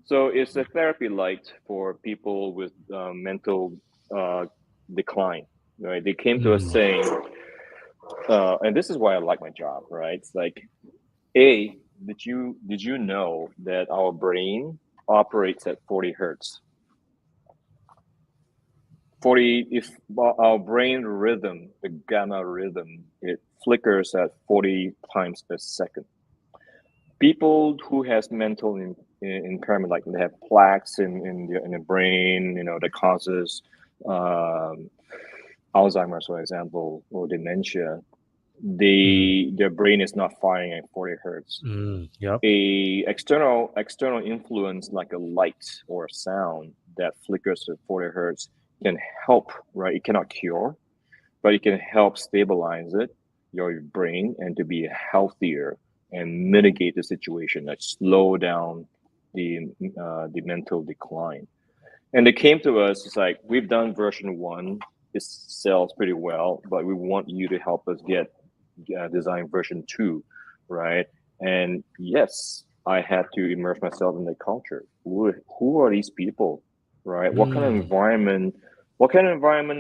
So it's a therapy light for people with mental uh, decline. Right? They came to us Mhm, saying, and this is why I like my job. Right? It's like, a did you know that our brain operates at 40 hertz? 40, if our brain rhythm, the gamma rhythm, it flickers at 40 times per second. People who has mental impairment, like they have plaques in the brain, that causes Alzheimer's, for example, or dementia. Their brain is not firing at 40 hertz. Yep. A external influence like a light or a sound that flickers at 40 hertz can help, right? It cannot cure, but it can help stabilize your brain, and to be healthier and mitigate the situation, like slow down the mental decline. And they came to us, it's like, we've done version 1, it sells pretty well, but we want you to help us get design version 2, right? And yes, I had to immerse myself in the culture. Who are these people, right? What kind of environment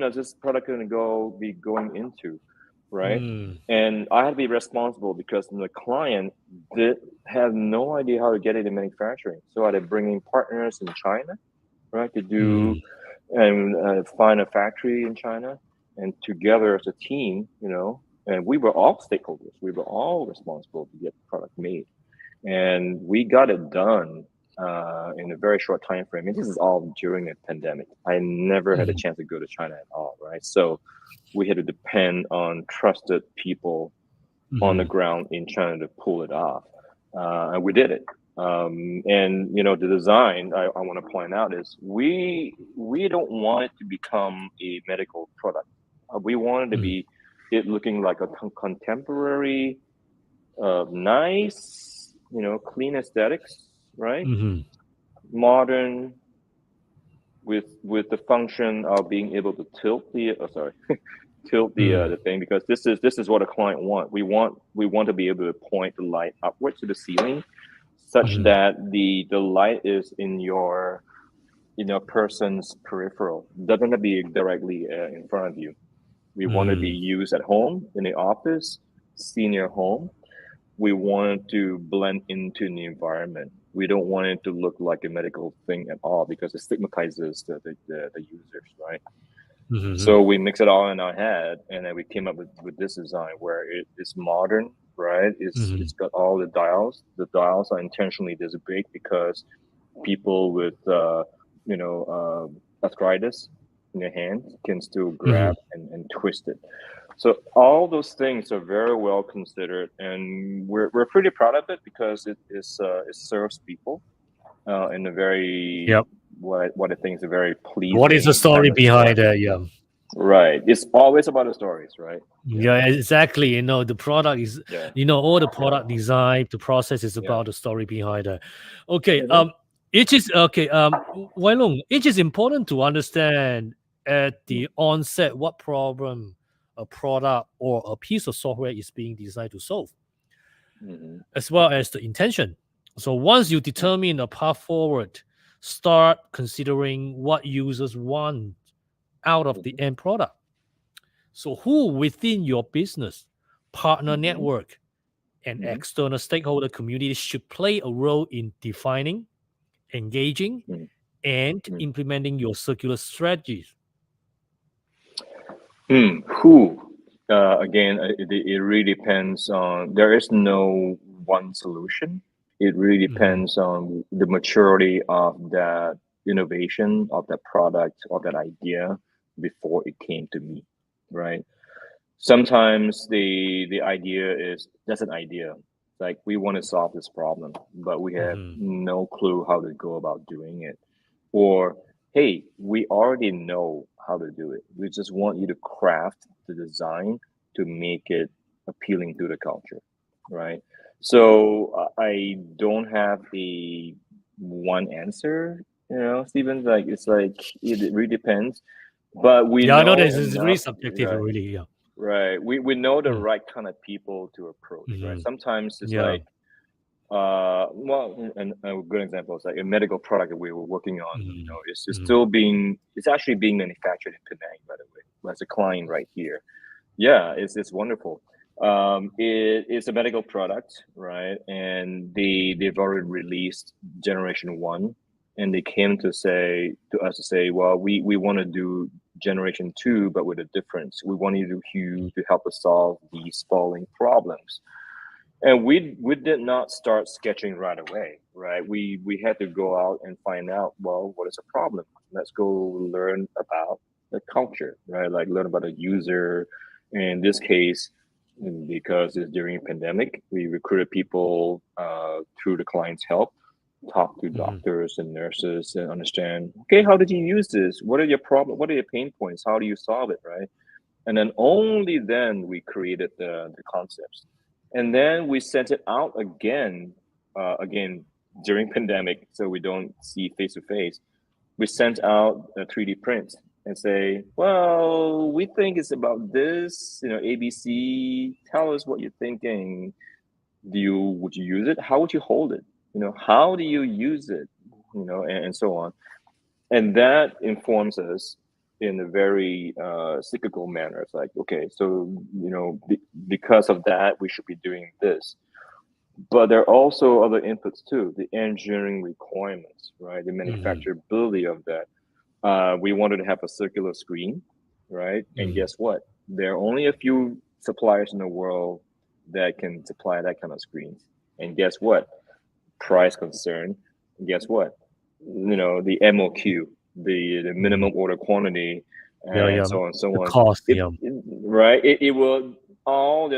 is this product going to be going into, right? And I had to be responsible because the client had no idea how to get it in manufacturing. So I had to bring in partners in China, right, to do and find a factory in China, and together as a team, and we were all stakeholders. We were all responsible to get the product made, and we got it done in a very short time frame. And this is all during the pandemic. I never had a chance to go to China at all, right? So we had to depend on trusted people on the ground in China to pull it off, and we did it. And the design I want to point out is we don't want it to become a medical product. We want it to be looking like a contemporary, nice, clean aesthetics, right? Modern, with the function of being able to tilt the thing, because this is what a client want. We want to be able to point the light upwards to the ceiling, such that the light is in your person's peripheral. It doesn't have to be directly in front of you. We want to be used at home, in the office, senior home. We want it to blend into the environment. We don't want it to look like a medical thing at all, because it stigmatizes the users, right? So we mix it all in our head, and then we came up with this design where it is modern, right? It's got all the dials. The dials are intentionally this big because people with arthritis in their hands can still grab and twist it. So all those things are very well considered, and we're pretty proud of it, because it serves people in a very what I think is a very pleasing. What is the story behind it? Right. It's always about the stories, right? Yeah, exactly. The product is, all the product design, the process is about the story behind it. Okay. It is okay. Wai-Loong, it is important to understand at the onset what problem a product or a piece of software is being designed to solve, as well as the intention. So once you determine a path forward, start considering what users want out of the end product. So who within your business, partner network, and external stakeholder community should play a role in defining, engaging, and implementing your circular strategies? Who? Again, it really depends on, there is no one solution. It really depends on the maturity of that innovation, of that product, of that idea before it came to me, right? Sometimes the idea is just an idea. Like, we want to solve this problem, but we have no clue how to go about doing it. Or, hey, we already know how to do it. We just want you to craft the design to make it appealing to the culture, right? So I don't have a one answer, Stephen. Like, it's like it really depends. But we know, I know this is really subjective, right? really. Right. We know the right kind of people to approach, right? Sometimes it's like, and a good example is like a medical product that we were working on. It's actually being manufactured in Penang, by the way. As a client right here. Yeah, it's wonderful. It's a medical product, right? And they've already released generation 1, and they came to us to say, well, we want to do generation 2, but with a difference. We want you to help us solve these following problems. And we did not start sketching right away, right? We had to go out and find out, well, what is the problem? Let's go learn about the culture, right? Like learn about the user. In this case, because it's during a pandemic, we recruited people through the client's help, talk to Mhm. doctors and nurses and understand, okay, how did you use this? What are your problem? What are your pain points? How do you solve it, right? And then only then we created the concepts, and then we sent it out again during pandemic, so we don't see face to face. We sent out a 3D print and say, well, we think it's about this, ABC. Tell us what you're thinking. Would you use it? How would you hold it? How do you use it? And so on, and that informs us in a very cyclical manner. It's like, okay, so because of that, we should be doing this. But there are also other inputs too, the engineering requirements, right? The Mhm. manufacturability of that. We wanted to have a circular screen, right? And Mhm. guess what? There are only a few suppliers in the world that can supply that kind of screens. And guess what? Price concern. Guess what? The MOQ, the Mhm. minimum order quantity, Yeah, and yeah. so on and so The on. cost, It, yeah. right? It will all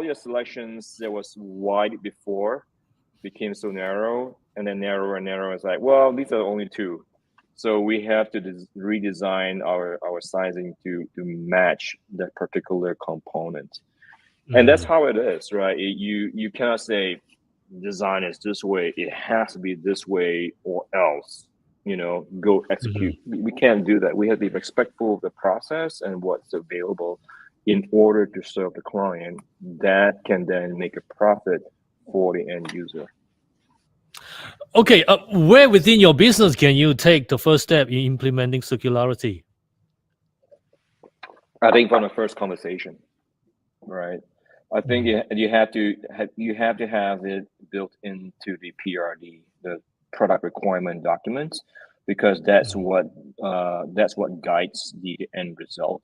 your selections that was wide before became so narrow, and then narrower and narrower. It's like, well, these are only two, so we have to redesign our sizing to match that particular component. And that's Mhm. how it is, right? You cannot say design is this way, it has to be this way or else, go execute. Mhm. We can't do that. We have to be respectful of the process and what's available in order to serve the client that can then make a profit for the end user. Okay, where within your business can you take the first step in implementing circularity? I think from the first conversation, right? I think Mhm. you have to have it built into the PRD, the product requirement documents, because Mhm. that's what guides the end result.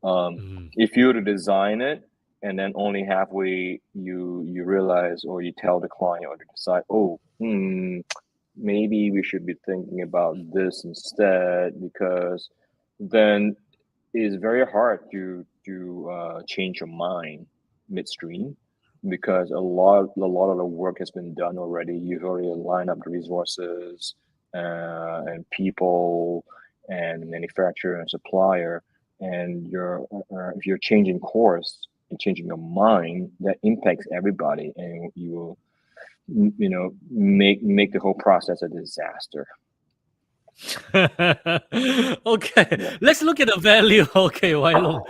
Mhm. If you were to design it and then only halfway you realize, or you tell the client or to decide, oh, maybe we should be thinking about this instead, because then it's very hard to change your mind midstream, because a lot of the work has been done already. You've already lined up the resources and people and manufacturer and supplier, and if you're changing course and changing your mind, that impacts everybody, and you will make the whole process a disaster. Okay, Yeah. let's look at the value. Okay, Wai-Loong.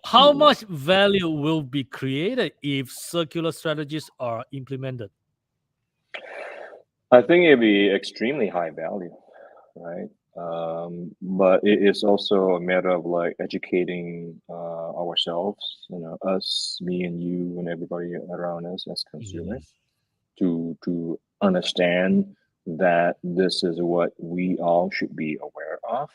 How much value will be created if circular strategies are implemented? I think it'd be extremely high value, right? But it is also a matter of like educating ourselves, us, me and you, and everybody around us as Mhm. consumers, to understand that this is what we all should be aware of.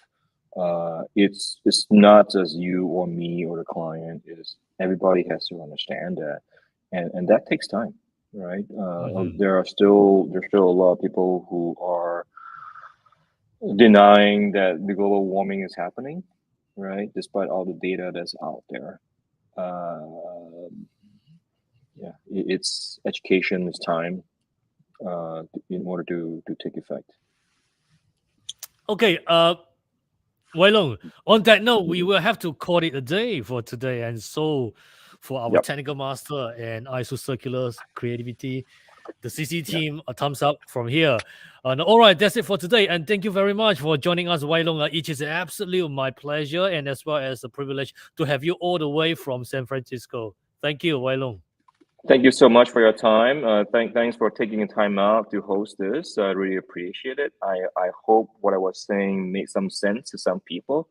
It's not just you or me or the client. Is everybody has to understand that, and that takes time, right? Mhm. There's still a lot of people who are denying that the global warming is happening, right? Despite all the data that's out there. Uh, yeah, it's education, it's time in order to take effect. Okay, Wai-Loong, on that note, we Mhm. will have to call it a day for today. And so, for our Yep, technical master and ISO Circular's creativity, the CC yep. team, a thumbs up from here. And all right, that's it for today. And thank you very much for joining us, Wai-Loong. It is absolutely my pleasure and as well as a privilege to have you all the way from San Francisco. Thank you, Wai-Loong. Thank you so much for your time. Thanks for taking the time out to host this. I really appreciate it. I hope what I was saying made some sense to some people.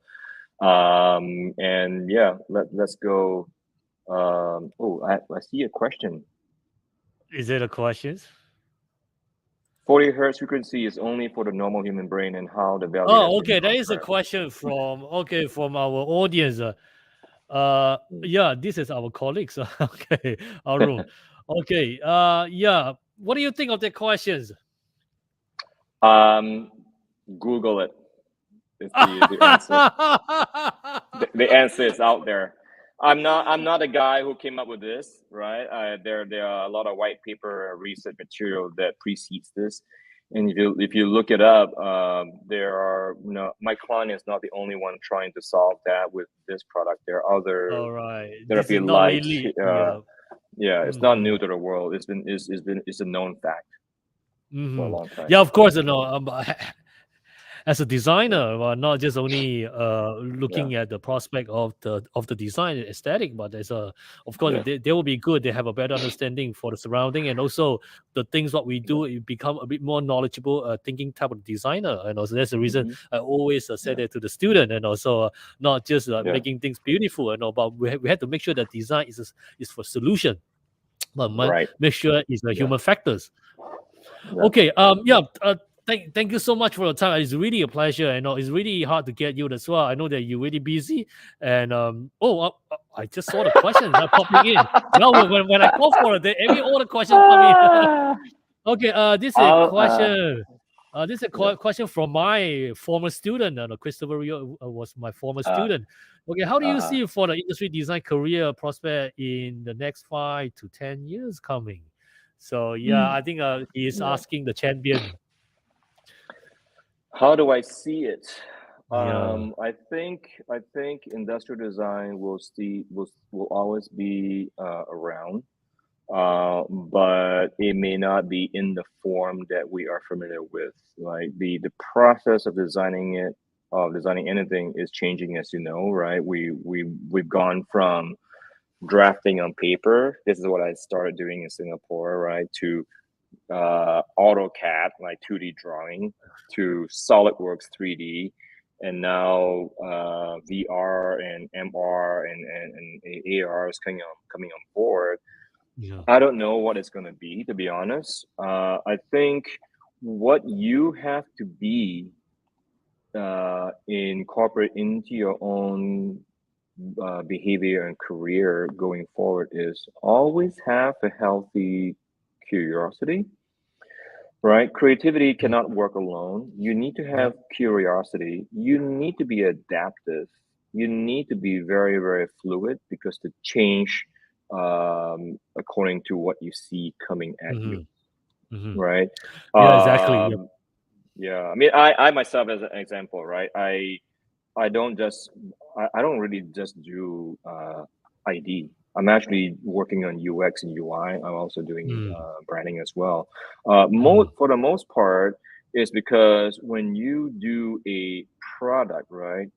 And yeah, let's go. I see a question. Is it a question? 40 hertz frequency is only for the normal human brain, and how the value has Oh, been okay. There is a confirmed. question from our audience. Mm. Yeah, this is our colleagues. Okay, Arun. Okay. Yeah. What do you think of the questions? Google it. Is the answer. The answer is out there. I'm not a guy who came up with this, right? There are a lot of white paper research material that precedes this, and if you look it up, there are my client is not the only one trying to solve that with this product. There are other All right. This therapy is not like really. Yeah. yeah, it's not Mhm. new to the world. It's a known fact for a Mhm. long time. Yeah, of course, as a designer, well, not just only Yeah, looking at the prospect of the design aesthetic, but there's a of course yeah, they will be good. They have a better understanding for the surrounding, and also the things what we yeah. do. You become a bit more knowledgeable, thinking type of designer, and also that's the reason Hmm. I always say Yeah, that to the student, and also not just yeah, making things beautiful, and all, but we have to make sure that design is for solution, but right. make sure it's the Yeah, human factors. yeah, Okay. yeah. Yeah. Thank you so much for your time. It's really a pleasure. I know it's really hard to get you as well. I know that you're really busy. And I just saw the questions that popping in. Now when I call for it, every all the questions come in. Ah, Okay. This is a I'll, question. This is a yeah. question from my former student. Christopher Rio was my former Uh, student. Okay, how do you uh-huh. see for the industry design career prospect in the next 5 to 10 years coming? So yeah, Mm, I think he is yeah. asking the champion. How do I see it? Yeah. I think industrial design will always be around, but it may not be in the form that we are familiar with. Like the process of designing anything is changing, as you know, right? We've gone from drafting on paper. This is what I started doing in Singapore, right? To AutoCAD, like 2D drawing, to SolidWorks 3D, and now VR and MR and AR is coming on board. Yeah. I don't know what it's going to be, to be honest. I think what you have to be incorporate into your own behavior and career going forward is always have a healthy curiosity, right? Creativity Mm, cannot work alone. You need to yeah. have curiosity. You need to be adaptive. You need to be very, very fluid because to change according to what you see coming at you, Mhm, mhm. right? Yeah, exactly. Yep. Um, yeah, I mean, I myself as an example, right? I don't just I don't really just do ID. I'm actually working on UX and UI. I'm also doing Mm, branding as well. mhm, For the most part, is because when you do a product, right,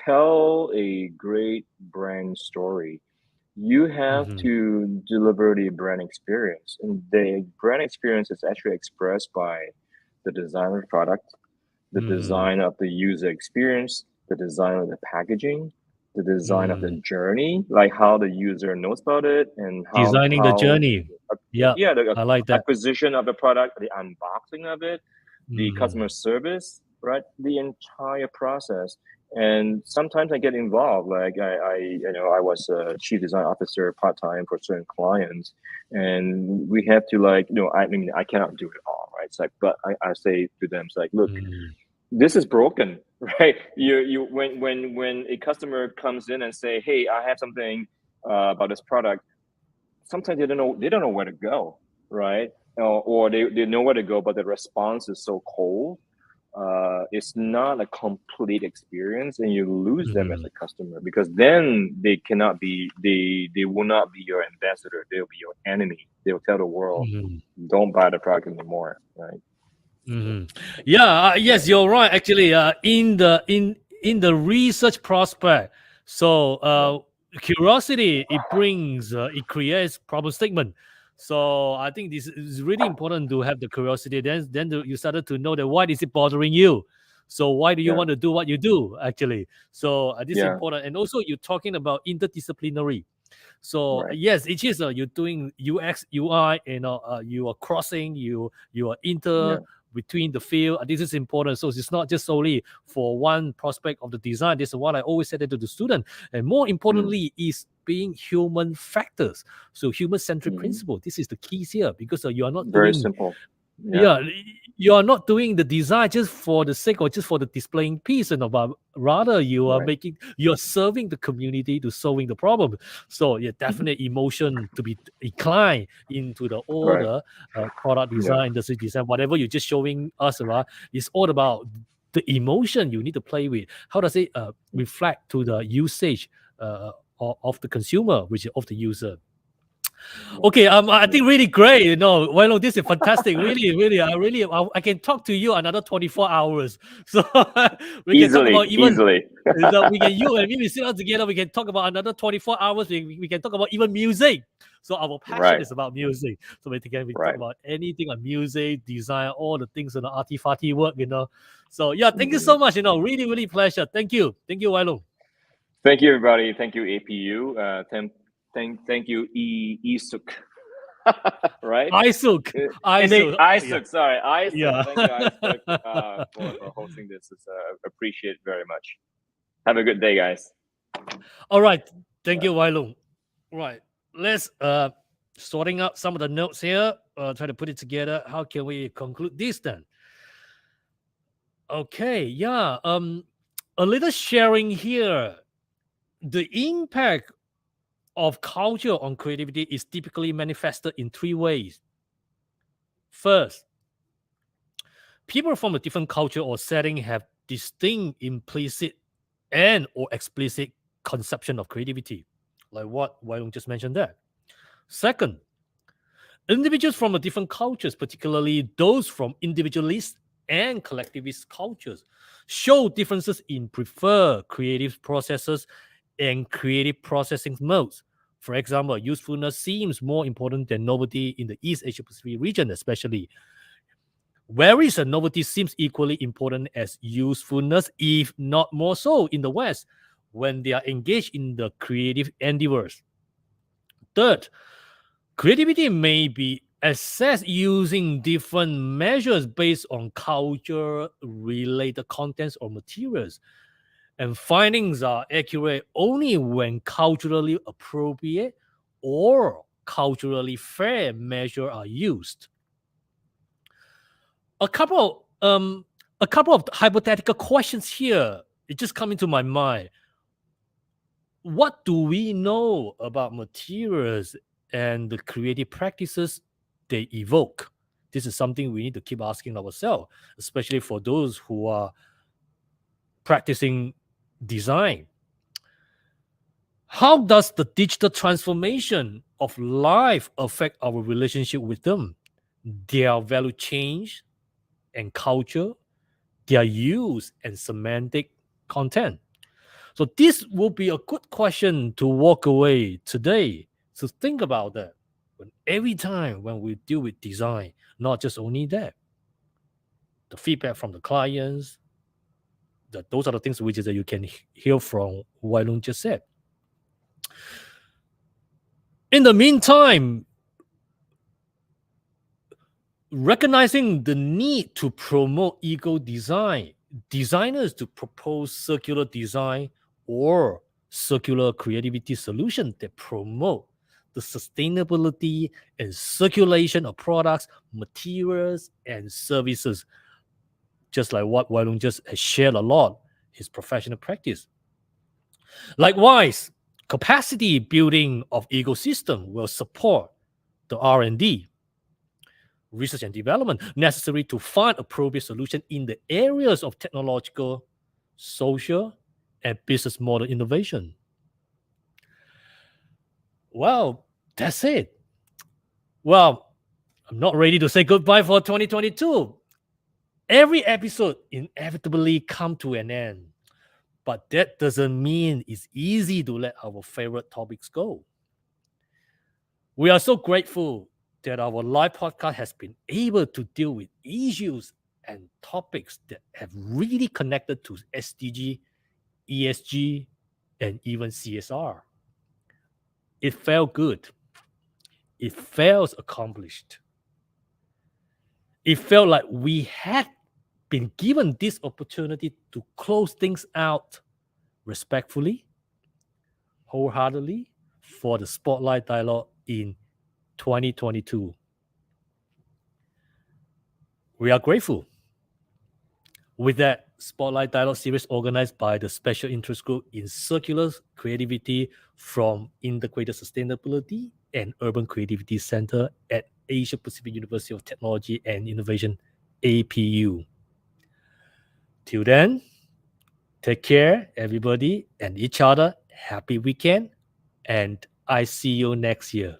tell a great brand story, you have mhm, to deliver the brand experience, and the brand experience is actually expressed by the design of the product, the mhm, design of the user experience, the design of the packaging, the design of the mhm. journey, like how the user knows about it and Designing the how journey. Yeah, yeah, the I like that. acquisition of the product, the unboxing of it, the customer Mhm, service, right? The entire process. And sometimes I get involved. Like I was a chief design officer part time for certain clients, and we have to I mean, I cannot do it all, right? It's like, but I say to them, it's like, look, mhm, this is broken, right? You when a customer comes in and say, hey, I have something about this product, sometimes they don't know where to go, right? Or they know where to go, but the response is so cold. It's not a complete experience, and you lose them as mhm, a customer because then they will not be your ambassador. They'll be your enemy. They'll tell the world, mhm, don't buy the product anymore, right? So mhm. Yeah, yeah, yes, you're right. Actually, in the research prospect, so yeah, curiosity it creates problem statement. So I think this is really important to have the curiosity. You started to know that why is it bothering you. So why do you yeah, want to do what you do actually? So this is yeah, important. And also you're talking about interdisciplinary. So Right. yes, it is. You're doing UX, UI. You are crossing. You are inter Yeah. between the field. This is important. So it's not just solely for one prospect of the design. This is what I always said to the student. And more Mm. importantly, is being human factors. So human centric Mm. principle. This is the keys here because you are not Very doing simple. Yeah. yeah, you are not doing the design just for the sake or just for the displaying piece, but rather Right. you're serving the community to solving the problem. So yeah, Mhm. definite emotion to be inclined into the Right. order, product Yeah. design, industry design, whatever you're just showing us, right? It's all about the emotion you need to play with. How does it reflect to the usage of the consumer, which is of the user? Yeah. Okay, I Yeah. think really great. Well, this is fantastic. Really, really, I can talk to you another 24 hours. So we can talk Easily. about even Easily. we can you and me we sit down together. We can talk about another 24 hours. We can talk about even music. So our passion Right. is about music. So we talk Right. about anything on music, design, all the things in the arty work. So yeah, thank you Mhm. so much. Really, really pleasure. Thank you, Wai-Loong. Thank you, everybody. Thank you, APU. Thank you, ISUC. Right? ISUC, ISUC. Yeah, ISUC. Sorry, ISUC. yeah. Thank you, ISUC, for hosting this. It's appreciate very much. Have a good day, guys. All right. Thank Yeah. you, Wai-Loong. Right. Let's sorting out some of the notes here. Try to put it together. How can we conclude this then? Okay, yeah. A little sharing here. The impact of culture on creativity is typically manifested in three ways. First, people from a different culture or setting have distinct implicit and or explicit conception of creativity, like what Wai-Loong just mentioned there. Second, individuals from a different cultures, particularly those from individualist and collectivist cultures, show differences in preferred creative processes and creative processing modes. For example, usefulness seems more important than novelty in the East Asia Pacific region, especially. Whereas a novelty seems equally important as usefulness, if not more so, in the West, when they are engaged in the creative endeavors. Third, creativity may be assessed using different measures based on culture related contents or materials. And findings are accurate only when culturally appropriate or culturally fair measures are used. A couple a couple of hypothetical questions here. It just come into my mind. What do we know about materials and the creative practices they evoke? This is something we need to keep asking ourselves, especially for those who are practicing design. How does the digital transformation of life affect our relationship with them? Their value change and culture, their use and semantic content. So this will be a good question to walk away today. So think about that. Every time when we deal with design, not just only that, the feedback from the clients, those are the things which is that you can hear from Wai-Loong just said. In the meantime, recognizing the need to promote eco design, designers to propose circular design or circular creativity solutions that promote the sustainability and circulation of products, materials, and services, just like what Wai-Loong just has shared a lot, his professional practice. Likewise, capacity building of ecosystem will support the R&D, research and development necessary to find appropriate solution in the areas of technological, social, and business model innovation. Well, that's it. Well, I'm not ready to say goodbye for 2022. Every episode inevitably come to an end, but that doesn't mean it's easy to let our favorite topics go. We are so grateful that our live podcast has been able to deal with issues and topics that have really connected to SDG, ESG, and even CSR. It felt good. It felt accomplished. It felt like we had been given this opportunity to close things out respectfully, wholeheartedly for the Spotlight Dialogue in 2022. We are grateful. With that, Spotlight Dialogue series organized by the Special Interest Group in Circular Creativity from Integrated Sustainability and Urban Creativity Center at Asia Pacific University of Technology and Innovation, APU. Till then, take care, everybody, and each other. Happy weekend, and I see you next year.